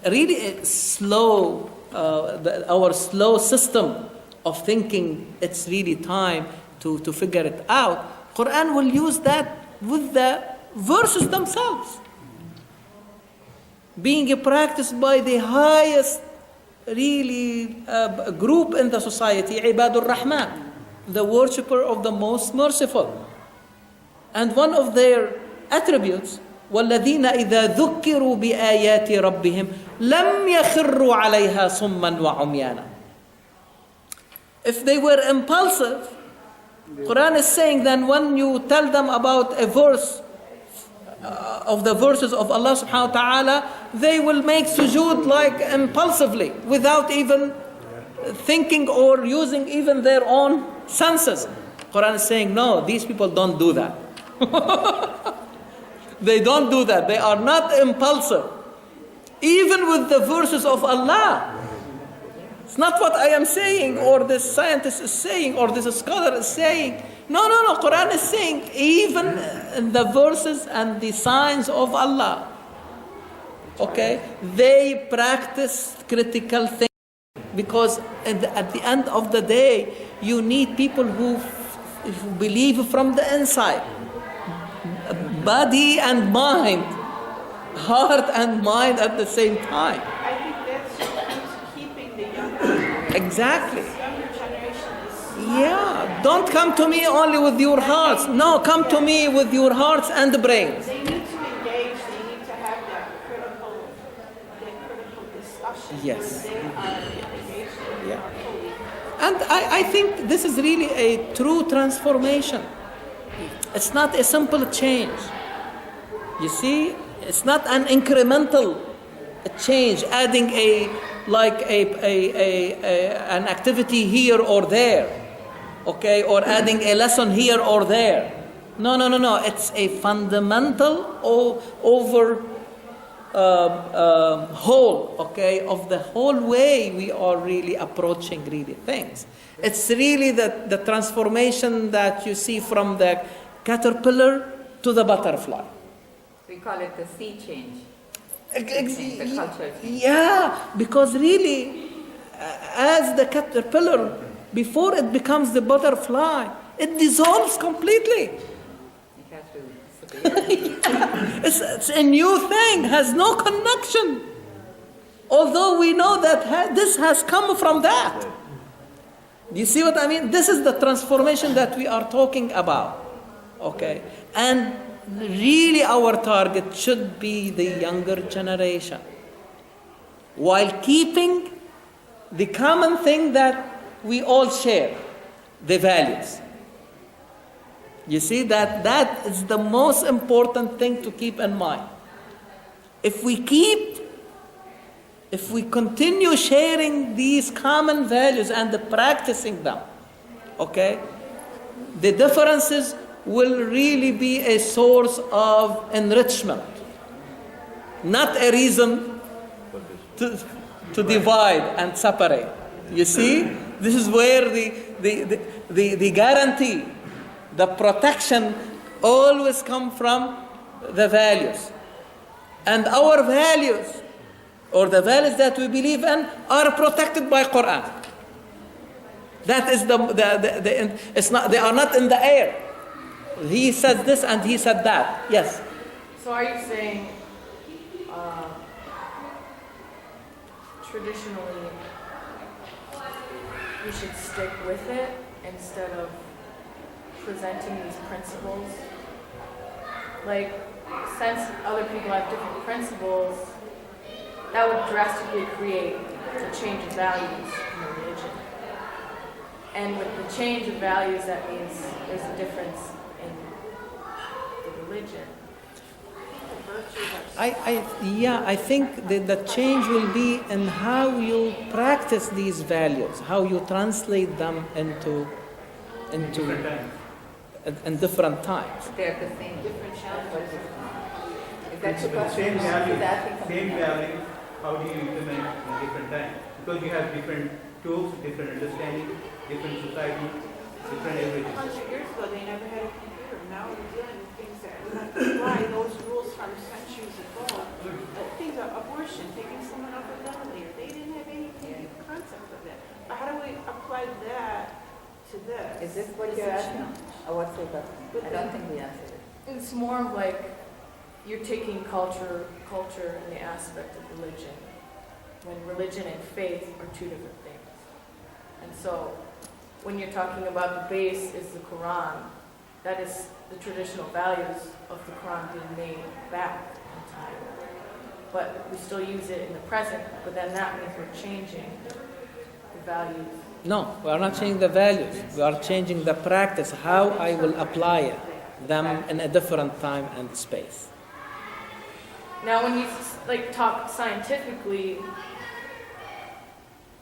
really slow our slow system of thinking. It's really time to figure it out. Quran will use that with the verses themselves being practiced by the highest really group in the society, Ibadur Rahman, the worshipper of the most merciful. And one of their attributes, وَالَّذِينَ إِذَا ذُكِّرُوا بِآيَاتِ رَبِّهِمْ لَمْ يَخِرُّوا عَلَيْهَا صُمًّا وَعُمْيَانًا. If they were impulsive, Quran is saying that when you tell them about a verse of the verses of Allah subhanahu wa ta'ala, they will make sujood like impulsively without even thinking or using even their own senses. Quran is saying, no, these people don't do that. They don't do that. They are not impulsive. Even with the verses of Allah. It's not what I am saying or this scientist is saying or this scholar is saying. No. Quran is saying even in the verses and the signs of Allah. Okay? They practice critical thinking. Because at the end of the day, you need people who believe from the inside. Body and mind. Heart and mind at the same time. I think that's what's keeping the younger. Exactly. This younger generation is. Yeah. Don't come to me only with your hearts. No, come to me with your hearts and brains. They need to engage. They need to have that critical discussion. Yes. Where they are engaged in Yeah. fully. And I think this is really a true transformation. It's not a simple change. You see, it's not an incremental change, adding an activity here or there, okay, or adding a lesson here or there. No. It's a fundamental whole, okay, of the whole way we are really approaching really things. It's really the transformation that you see from the caterpillar to the butterfly. We call it the sea change. The culture change. Yeah, because really, as the caterpillar, before it becomes the butterfly, it dissolves completely. It has to disappear. It's a new thing, has no connection. Although we know that this has come from that. You see what I mean? This is the transformation that we are talking about. Okay? And really our target should be the younger generation. While keeping the common thing that we all share, the values. You see that is the most important thing to keep in mind. If we continue sharing these common values and practicing them, okay, the differences will really be a source of enrichment, not a reason to divide and separate. You see, this is where the guarantee, the protection always come from the values. And our values, or the values that we believe in, are protected by Qur'an. That is it's not, they are not in the air. He said this and he said that. Yes. So are you saying traditionally we should stick with it instead of presenting these principles? Like, since other people have different principles, that would drastically create a change of values in the religion. And with the change of values, that means there's a difference in the religion. I think the change will be in how you practice these values, how you translate them into in different times. They're the same. Different challenges. Is that your question? Same value, how do you implement in different times? Because you have different tools, different understanding, different society, different everything. 100 years ago, they never had a computer. Now we're dealing with things that apply those rules from centuries ago. Things like abortion, taking someone off a ventilator. They didn't have any concept of that. But how do we apply that to this? Is this what you're asking? Or what's your question? I don't think we answered it. It's more of like you're taking culture and the aspect of religion, when religion and faith are two different things. And so when you're talking about the base is the Quran, that is the traditional values of the Quran being made back in time. But we still use it in the present, but then that means we're changing the values No, we are not changing the values. We are changing the practice, how I will apply them in a different time and space. Now, when you talk scientifically,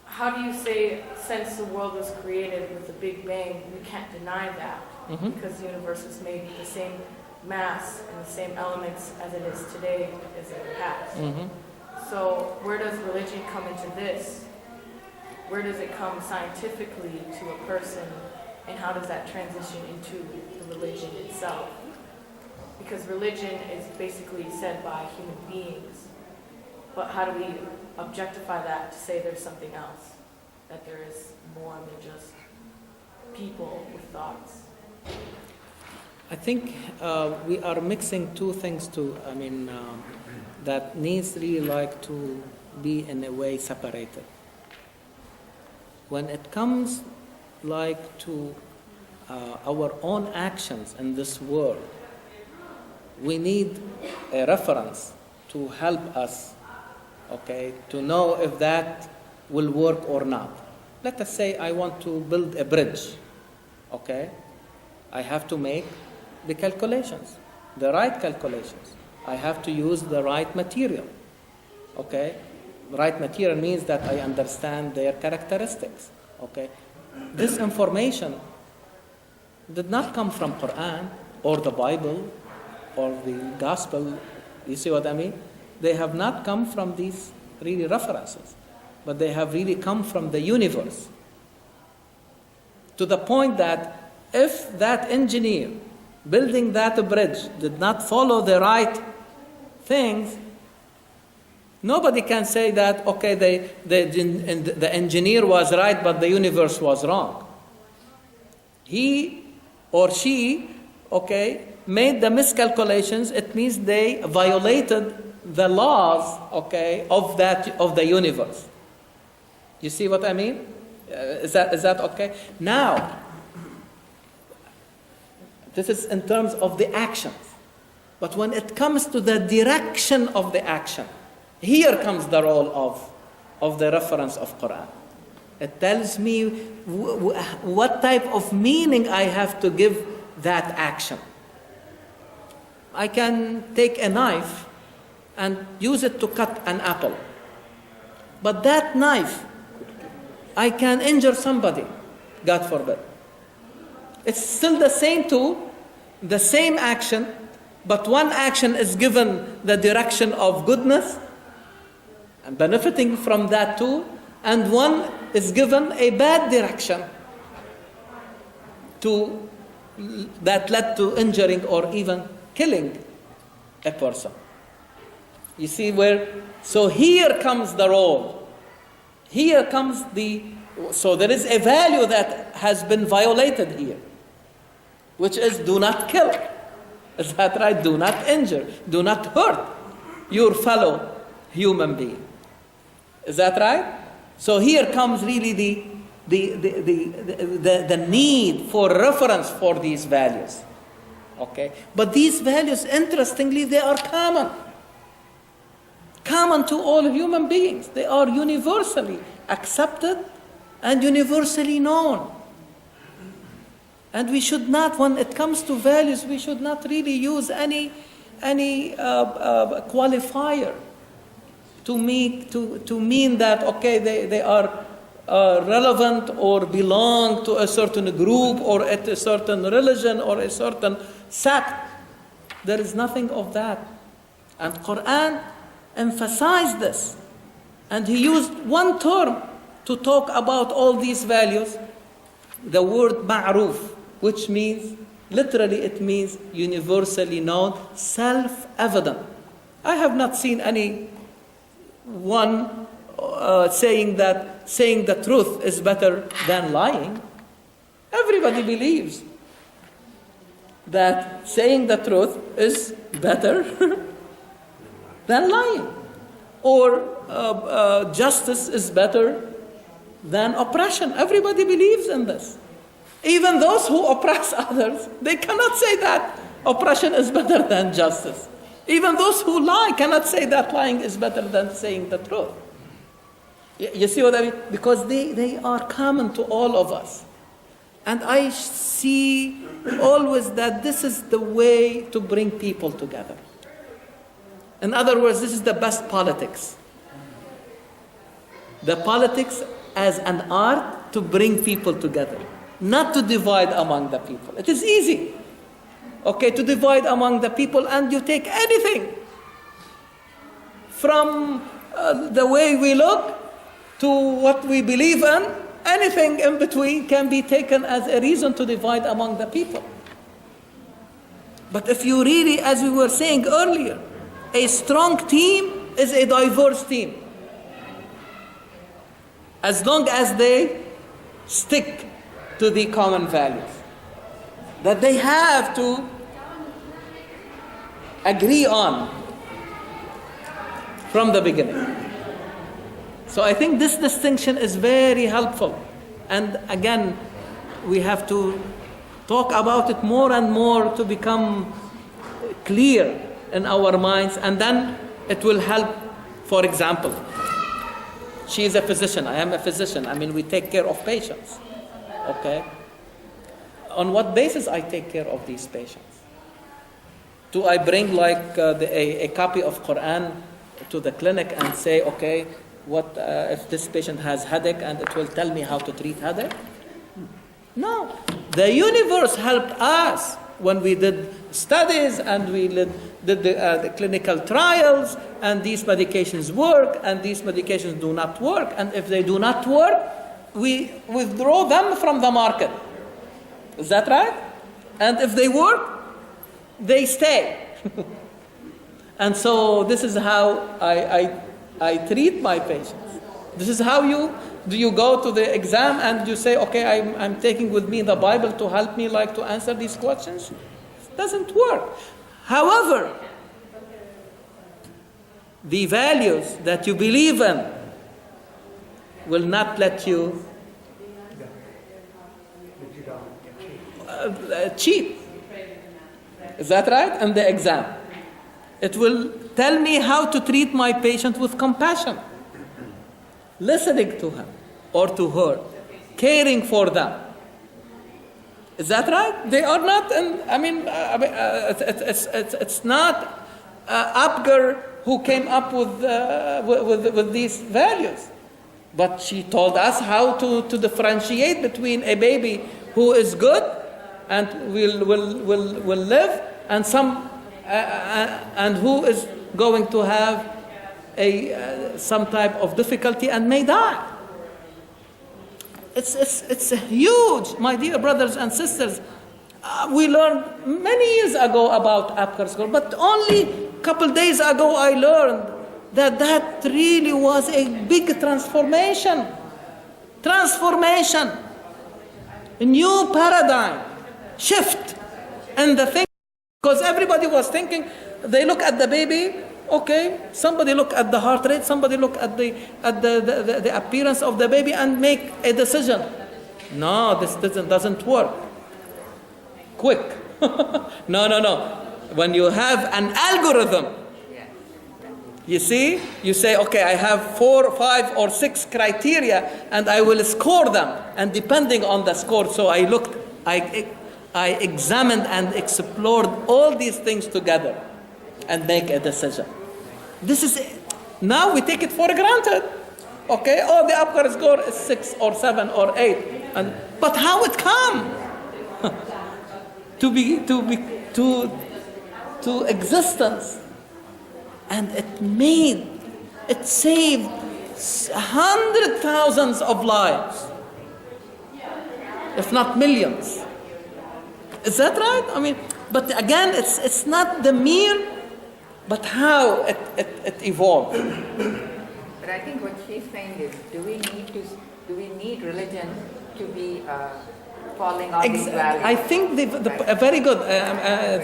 how do you say, since the world was created with the Big Bang, we can't deny that, because the universe was made with the same mass and the same elements as it is today as in the past. So where does religion come into this? Where does it come scientifically to a person, and how does that transition into the religion itself? Because religion is basically said by human beings, but how do we objectify that to say there's something else, that there is more than just people with thoughts? I think we are mixing two things that needs really to be in a way separated. When it comes to our own actions in this world, we need a reference to help us, to know if that will work or not. Let us say I want to build a bridge, I have to make the calculations, the right calculations. I have to use the right material, Right material means that I understand their characteristics, This information did not come from Qur'an or the Bible or the Gospel. You see what I mean? They have not come from these really references, but they have really come from the universe. To the point that if that engineer building that bridge did not follow the right things, nobody can say that, the engineer was right, but the universe was wrong. He or she, made the miscalculations. It means they violated the laws, of the universe. You see what I mean? Is that okay? Now, this is in terms of the actions. But when it comes to the direction of the action, here comes the role of the reference of Qur'an. It tells me what type of meaning I have to give that action. I can take a knife and use it to cut an apple. But that knife, I can injure somebody, God forbid. It's still the same tool, the same action, but one action is given the direction of goodness and benefiting from that tool, and one is given a bad direction that led to injuring or even killing a person. You see so here comes the role. Here comes so there is a value that has been violated here, which is do not kill. Is that right? Do not injure. Do not hurt your fellow human being. Is that right? So here comes really the need for reference for these values. But these values, interestingly, they are common to all human beings. They are universally accepted and universally known. And we should not, when it comes to values, we should not really use any qualifier to mean that they are relevant or belong to a certain group or at a certain religion or a certain sect. There is nothing of that. And Qur'an emphasized this. And he used one term to talk about all these values, the word ma'ruf, which means, literally it means universally known, self-evident. I have not seen anyone saying the truth is better than lying. Everybody believes that saying the truth is better than lying, or justice is better than oppression. Everybody believes in this. Even those who oppress others, they cannot say that oppression is better than justice. Even those who lie cannot say that lying is better than saying the truth. You see what I mean? Because they are common to all of us. And I see always that this is the way to bring people together. In other words, this is the best politics. The politics as an art to bring people together, not to divide among the people. It is easy, okay, to divide among the people, and you take anything from the way we look to what we believe in. Anything in between can be taken as a reason to divide among the people. But if you really, as we were saying earlier, a strong team is a diverse team. As long as they stick to the common values that they have to agree on from the beginning. So I think this distinction is very helpful. And again, we have to talk about it more and more to become clear in our minds, and then it will help. For example, she is a physician, I am a physician. I mean, we take care of patients, okay? On what basis I take care of these patients? Do I bring like a copy of Qur'an to the clinic and say, okay, what if this patient has headache, and it will tell me how to treat headache? No. The universe helped us when we did studies and we did the clinical trials, and these medications work and these medications do not work, and if they do not work, we withdraw them from the market. Is that right? And if they work, they stay. And so this is how I treat my patients. This is how you go to the exam and you say, okay, I'm taking with me the Bible to help me like to answer these questions. It doesn't work. However, the values that you believe in will not let you cheat. Is that right? And the exam. It will tell me how to treat my patient with compassion, listening to him or to her, caring for them. Is that right? They are not, it's not Apgar who came up with these values. But she told us how to differentiate between a baby who is good and will live, and and who is going to have some type of difficulty and may die. It's huge, my dear brothers and sisters. We learned many years ago about Apgar school, but only a couple days ago I learned that really was a big transformation. A new paradigm shift in the thinking. Because everybody was thinking, they look at the baby, okay, somebody look at the heart rate, somebody look at the appearance of the baby and make a decision. No, this doesn't work. Quick. No. When you have an algorithm, you see, you say, okay, I have 4, 5, or 6 criteria, and I will score them. And depending on the score, so I examined and explored all these things together and make a decision. This is it. Now we take it for granted. Okay, the Apgar score is 6 or 7 or 8. But how it come to existence? And it saved 100,000s of lives, if not millions. Is that right? I mean, but again, it's not the mere, but how it evolved. But I think what she's saying is, do we need religion to be falling on these values? I think very good.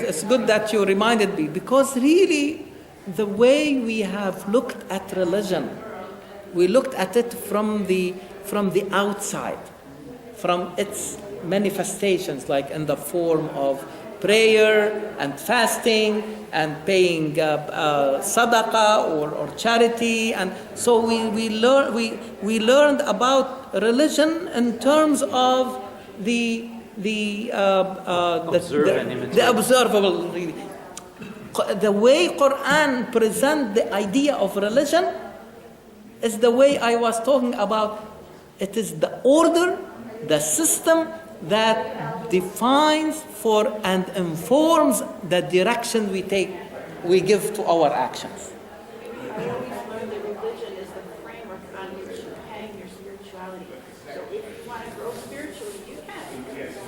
It's good that you reminded me, because really, the way we have looked at religion, we looked at it from the outside, from its manifestations, like in the form of prayer and fasting and paying sadaqah or charity, and so we learned about religion in terms of the observable. Really, the way Quran presents the idea of religion is the way I was talking about. It is the order, the system that defines for and informs the direction we give to our actions. I always learned that religion is the framework on which you hang your spirituality. So if you want to grow spiritually, you can,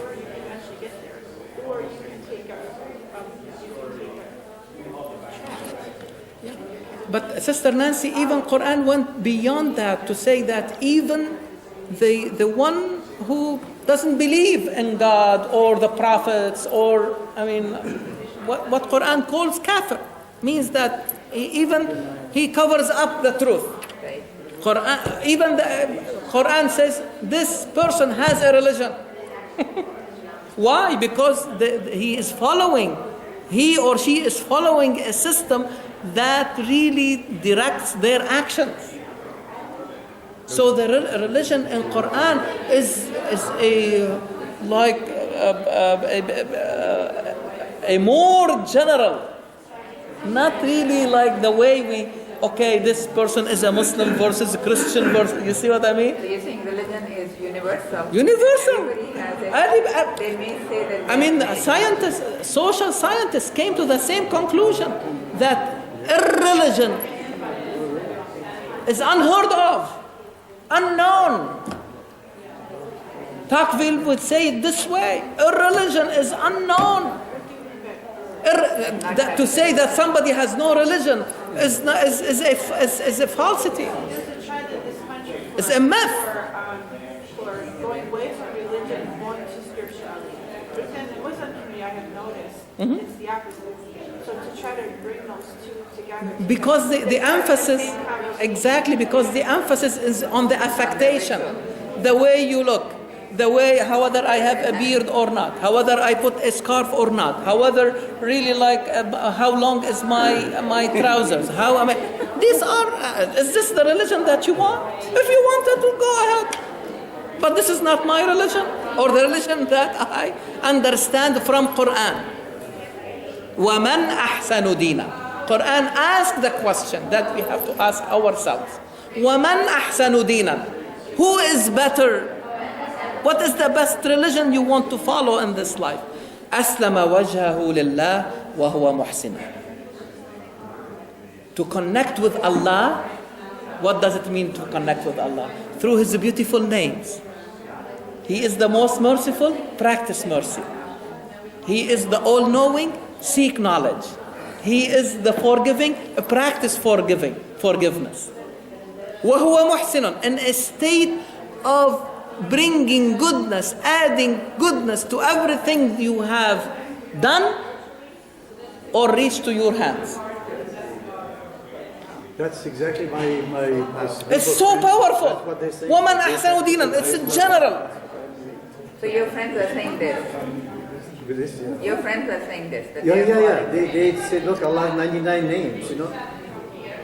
or you can eventually get there, or you can take a track. But Sister Nancy, even Quran went beyond that to say that even the one who doesn't believe in God or the prophets, or what Quran calls kafir, means that he covers up the truth. Quran, even the Quran says this person has a religion. Why? Because he or she is following a system that really directs their actions. So the religion in Quran is a more general, not really like the way this person is a Muslim versus a Christian versus. You see what I mean? So you're saying religion is universal. Universal. Everybody has it. They may say that. Social scientists came to the same conclusion that irreligion is unheard of. Unknown. Tocqueville would say it this way: irreligion is unknown. To say that somebody has no religion is a falsity. It's a myth. For going away from religion, more to spirituality. But then the Muslim community, I have noticed, it's the opposite. So to try to bring those two together. Because the emphasis, exactly, because the emphasis is on the affectation, the way you look, the way, whether I have a beard or not, whether I put a scarf or not, whether really how long is my trousers, how am I? Is this the religion that you want? If you wanted to, go ahead. But this is not my religion, or the religion that I understand from Quran. وَمَنْ أَحْسَنُ دِينًا. Quran asks the question that we have to ask ourselves. وَمَنْ أَحْسَنُ دِينًا. Who is better? What is the best religion you want to follow in this life? أَسْلَمَ وَجْهَهُ لِلَّهِ وَهُوَ مُحْسِنٌ. To connect with Allah, what does it mean to connect with Allah? Through His beautiful names. He is the most merciful, practice mercy. He is the all-knowing, seek knowledge. He is the forgiving, practice forgiveness. وَهُوَ مُحْسِنٌ. In a state of bringing goodness, adding goodness to everything you have done or reached to your hands. That's exactly my it's so powerful. That's what they say. وَمَنْ أَحْسَنُ دِينًا. It's a general. So your friends are saying this. Your friends are saying this. That They say, look, Allah has 99 names,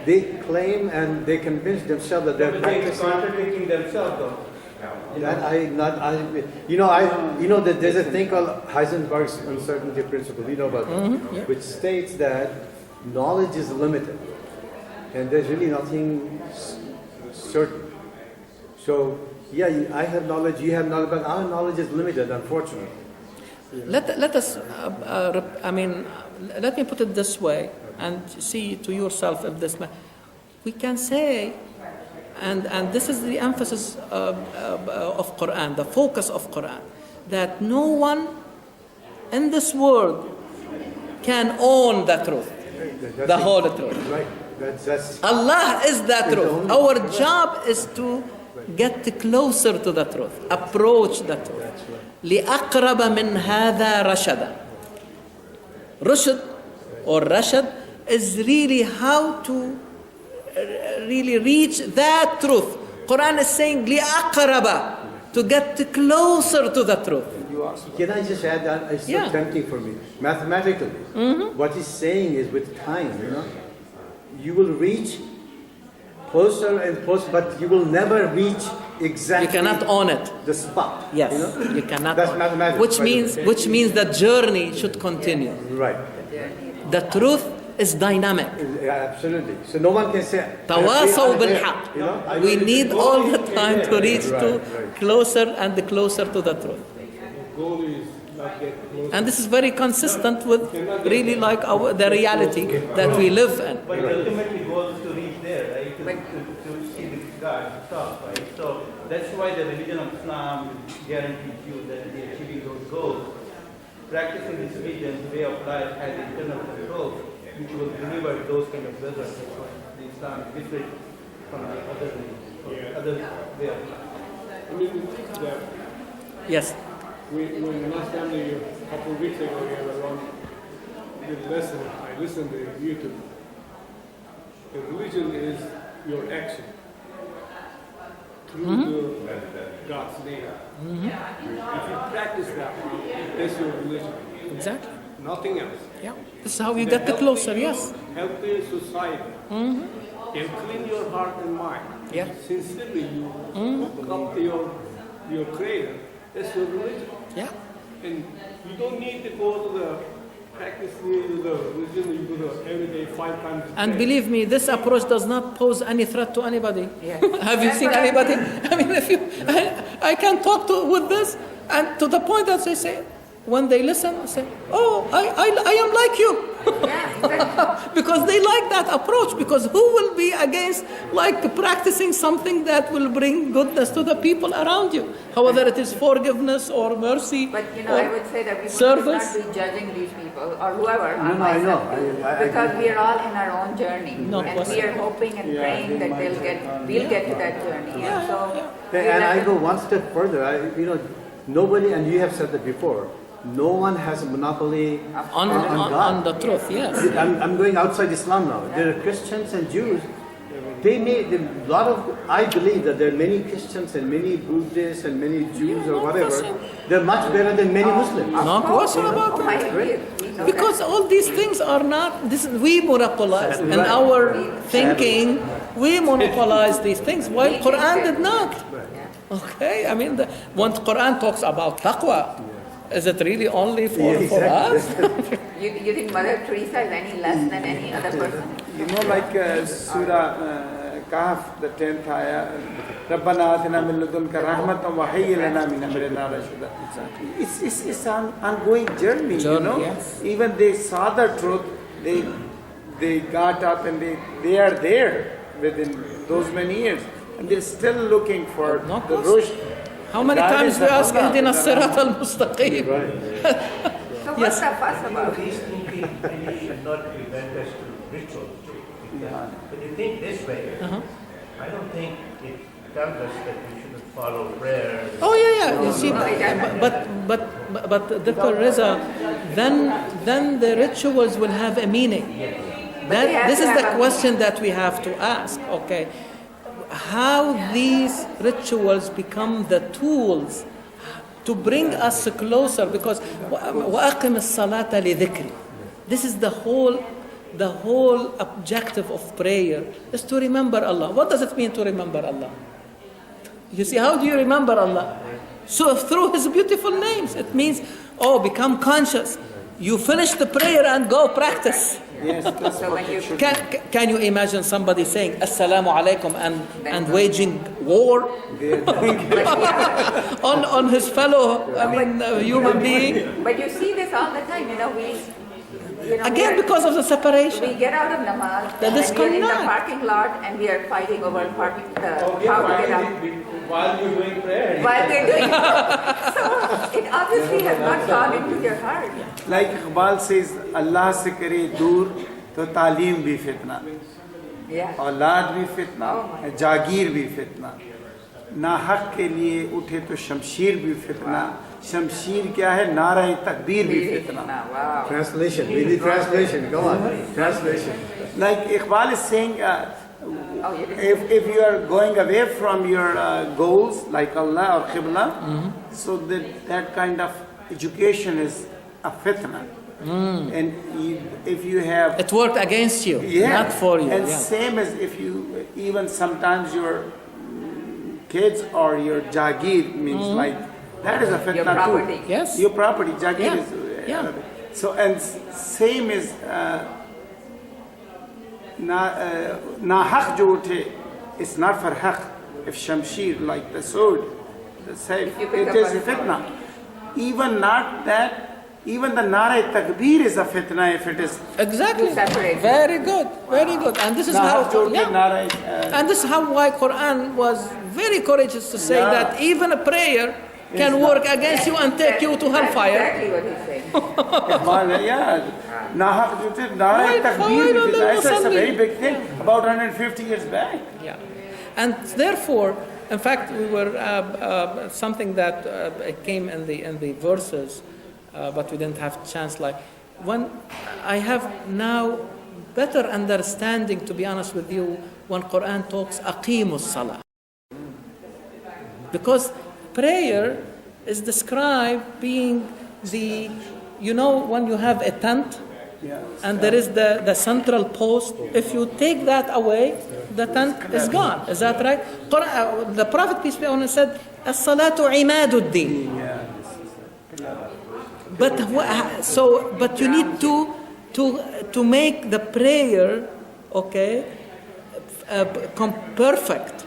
They claim and they convince themselves that they're They're practicing. contradicting themselves, though. That that there's a thing called Heisenberg's uncertainty principle. You know about that, which states that knowledge is limited, and there's really nothing certain. So, I have knowledge, you have knowledge, but our knowledge is limited, unfortunately. Let us. Let me put it this way, and see to yourself if this. We can say. And this is the emphasis of Quran, the focus of Quran, that no one in this world can own the truth, the whole truth. Right. That's Allah is the truth. Our job is to get closer to the truth, approach the truth. لِأَقْرَبَ مِنْ هَذَا رَشَدًا. Rushd or Rashad is really how to really reach that truth. Quran is saying لِأَقْرَبَ, to get closer to the truth. you asked about. Can I just add that? It's so Yeah. tempting for me. Mathematically, what he's saying is with time, you will reach closer and closer, but you will never reach exactly. You cannot own it. The spot. Yes, you cannot. That's own it. mathematics. Which means the journey should continue. Right. The truth is dynamic. Yeah, absolutely. So no one can say. تواصوا بالحق. We need all the time to reach to closer and closer to the truth. The goal is not get close. And this is very consistent with really like the reality that we live in. But ultimately goal is to reach there, right? To see the God stuff, right? So that's why the religion of Islam guarantees you that in achieving those goals, practicing this religion, way of life has internal control, which will deliver those kind of results. That's why the Islam is different from the other religions, or other way of life. I mean, Yes. when last time, a couple of weeks ago, we had a long lesson. I listened to YouTube. The religion is your action through God's name. If you practice that, that's your religion. Exactly. Nothing else. Yeah. This is how you get the closer. Yes. Healthy society. And clean your heart and mind. Yeah. Sincerely, you hook up to your Creator. That's your religion. Yeah. And you don't need to go to the practice the religion. You do the every day 5 times a day. And believe me, this approach does not pose any threat to anybody. Yeah. Have you seen anybody? I mean, I can talk with this, and to the point that they say, when they listen, they say, "Oh, I am like you," because they like that approach. Because who will be against like practicing something that will bring goodness to the people around you, whether it is forgiveness or mercy? But or I would say that we should service. not be judging these people or whoever. No, I know. Because we are all in our own journey, No and question. we are hoping and praying that we'll get to that journey. And so, And I go one step further. Nobody, and you have said that before. No one has a monopoly on God. the truth. Yes. I'm going outside Islam now. There are Christians and Jews. They made a lot of. I believe that there are many Christians and many Buddhists and many Jews or whatever. They're much better than many Muslims. No question about that. Because all these things are not. We monopolize in our thinking. We monopolize these things, while Qur'an did not. Okay, I mean, when Qur'an talks about taqwa, is it really only for us? you think Mother Teresa is any less than any other person? Like Surah Kahf, the 10th ayah, رَبَّنَا آتِنَا مِن لَدُنْكَ رَحْمَةً وَهَيِّئْ لَنَا مِنْ أَمْرِنَا رَشَدًا. It's an ongoing journey, Yes. Even they saw the truth, they got up and they are there within those many years. And they're still looking for the rushd. How many times we ask Ihdina as-sirat al-mustaqim? So what's the fuss about? These thinking should not prevent us to rituals. When you think this way, I don't think it tells us that we shouldn't follow prayer. Oh yeah. You see, but Dr. Reza, then the rituals will have a meaning. This is the question that we have to ask. Okay. How these rituals become the tools to bring us closer, because وَأَقِمِ الصَّلَاةَ لِذِكْرِ. This is the whole objective of prayer, is to remember Allah. What does it mean to remember Allah? You see, how do you remember Allah? So through His beautiful names. It means, become conscious. You finish the prayer and go practice. Yes, that's what it should be. Can you imagine somebody saying Assalamu alaikum and waging war on his fellow human being? But you see this all the time, Again, because of the separation. We get out of namaz and we are in the parking lot and we are fighting over parking, how to get out. While you're doing prayer. While we're doing it. So it obviously has not gone into your heart. Like Iqbal says, Allah se kare dur to taaleem bhi fitna. औलाद भी फितना, जागीर भी फितना, ना हक के लिए उठे तो शमशीर भी फितना, शमशीर क्या है, नारा तकबीर भी फितना. Translation, we need translation, go on, translation. Like Iqbal is saying, if you are going away from your goals, like Allah or Qibla, so that kind of education is a fitna. And if you have... It worked against you, not for you. And same as if you, even sometimes your kids or your jagir means like, that is a fitna your property. too. Yes. Your property, jagir is... So, and same is... na haq jo uthe, it's not for haq. If shamshir, like the sword, the safe, it is a fitna. Even not that, even the nara takbir is a fitna if it is... Exactly. Very good, very good. And this is how... and this is how why Qur'an was very courageous to say that even a prayer can work against you and take you to hellfire. That's exactly what he's saying. It's a very big thing, about 150 years back. Yeah. And therefore, in fact, we were something that came in the verses, but we didn't have chance. Like when I have now better understanding, to be honest with you, when Quran talks aqimus salah, because prayer is described being the, when you have a tent and there is the central post, if you take that away, the tent is gone. Is that right? The Prophet, peace be upon him, said, as-salatu imaduddin. But you need to make the prayer, perfect.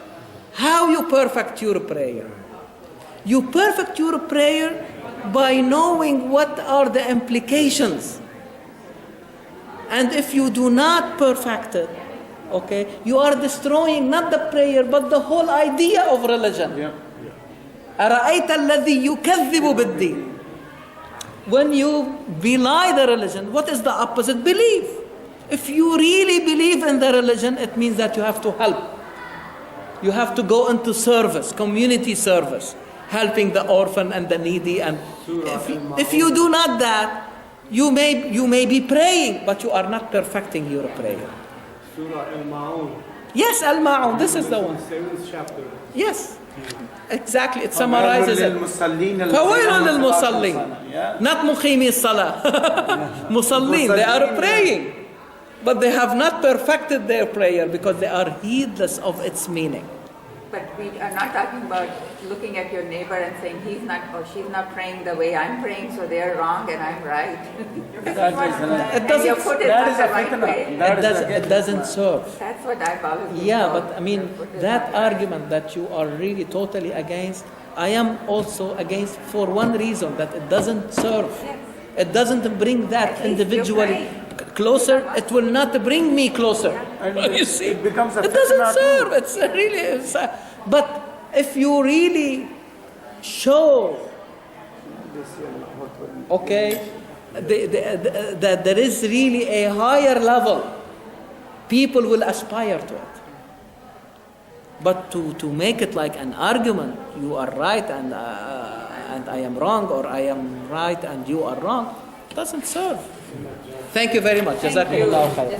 How you perfect your prayer? You perfect your prayer by knowing what are the implications. And if you do not perfect it, you are destroying not the prayer but the whole idea of religion. أَرَأَيْتَ الَّذِي يُكَذِّبُ بِالدِّينِ. When you belie the religion, what is the opposite? Belief. If you really believe in the religion, it means that you have to help. You have to go into service, community service, helping the orphan and the needy. And if you do not that, you may be praying, but you are not perfecting your prayer. Surah Al-Ma'un. Yes, Al-Ma'un. This is the one. 7th chapter. Yes. Exactly. It summarizes it. فَوَيْلٌ لِلْمُصَلِّينَ. Not مُقِيمِي الصَّلَاةِ. Musallin. They are praying. But they have not perfected their prayer because they are heedless of its meaning. But we are not talking about looking at your neighbor and saying he's not or she's not praying the way I'm praying, so they're wrong and I'm right. It doesn't serve. That's what I've always been Yeah, told. but I mean, that argument that you are really totally against, I am also against for one reason, that it doesn't serve. Yes. It doesn't bring that individually closer. It will not bring me closer. You see, it becomes a doesn't serve. It's really. But if you really show, that there is really a higher level, people will aspire to it. But to make it like an argument, you are right and I am wrong, or I am right and you are wrong, doesn't serve. Thank you very much. Jazakumullahu khair.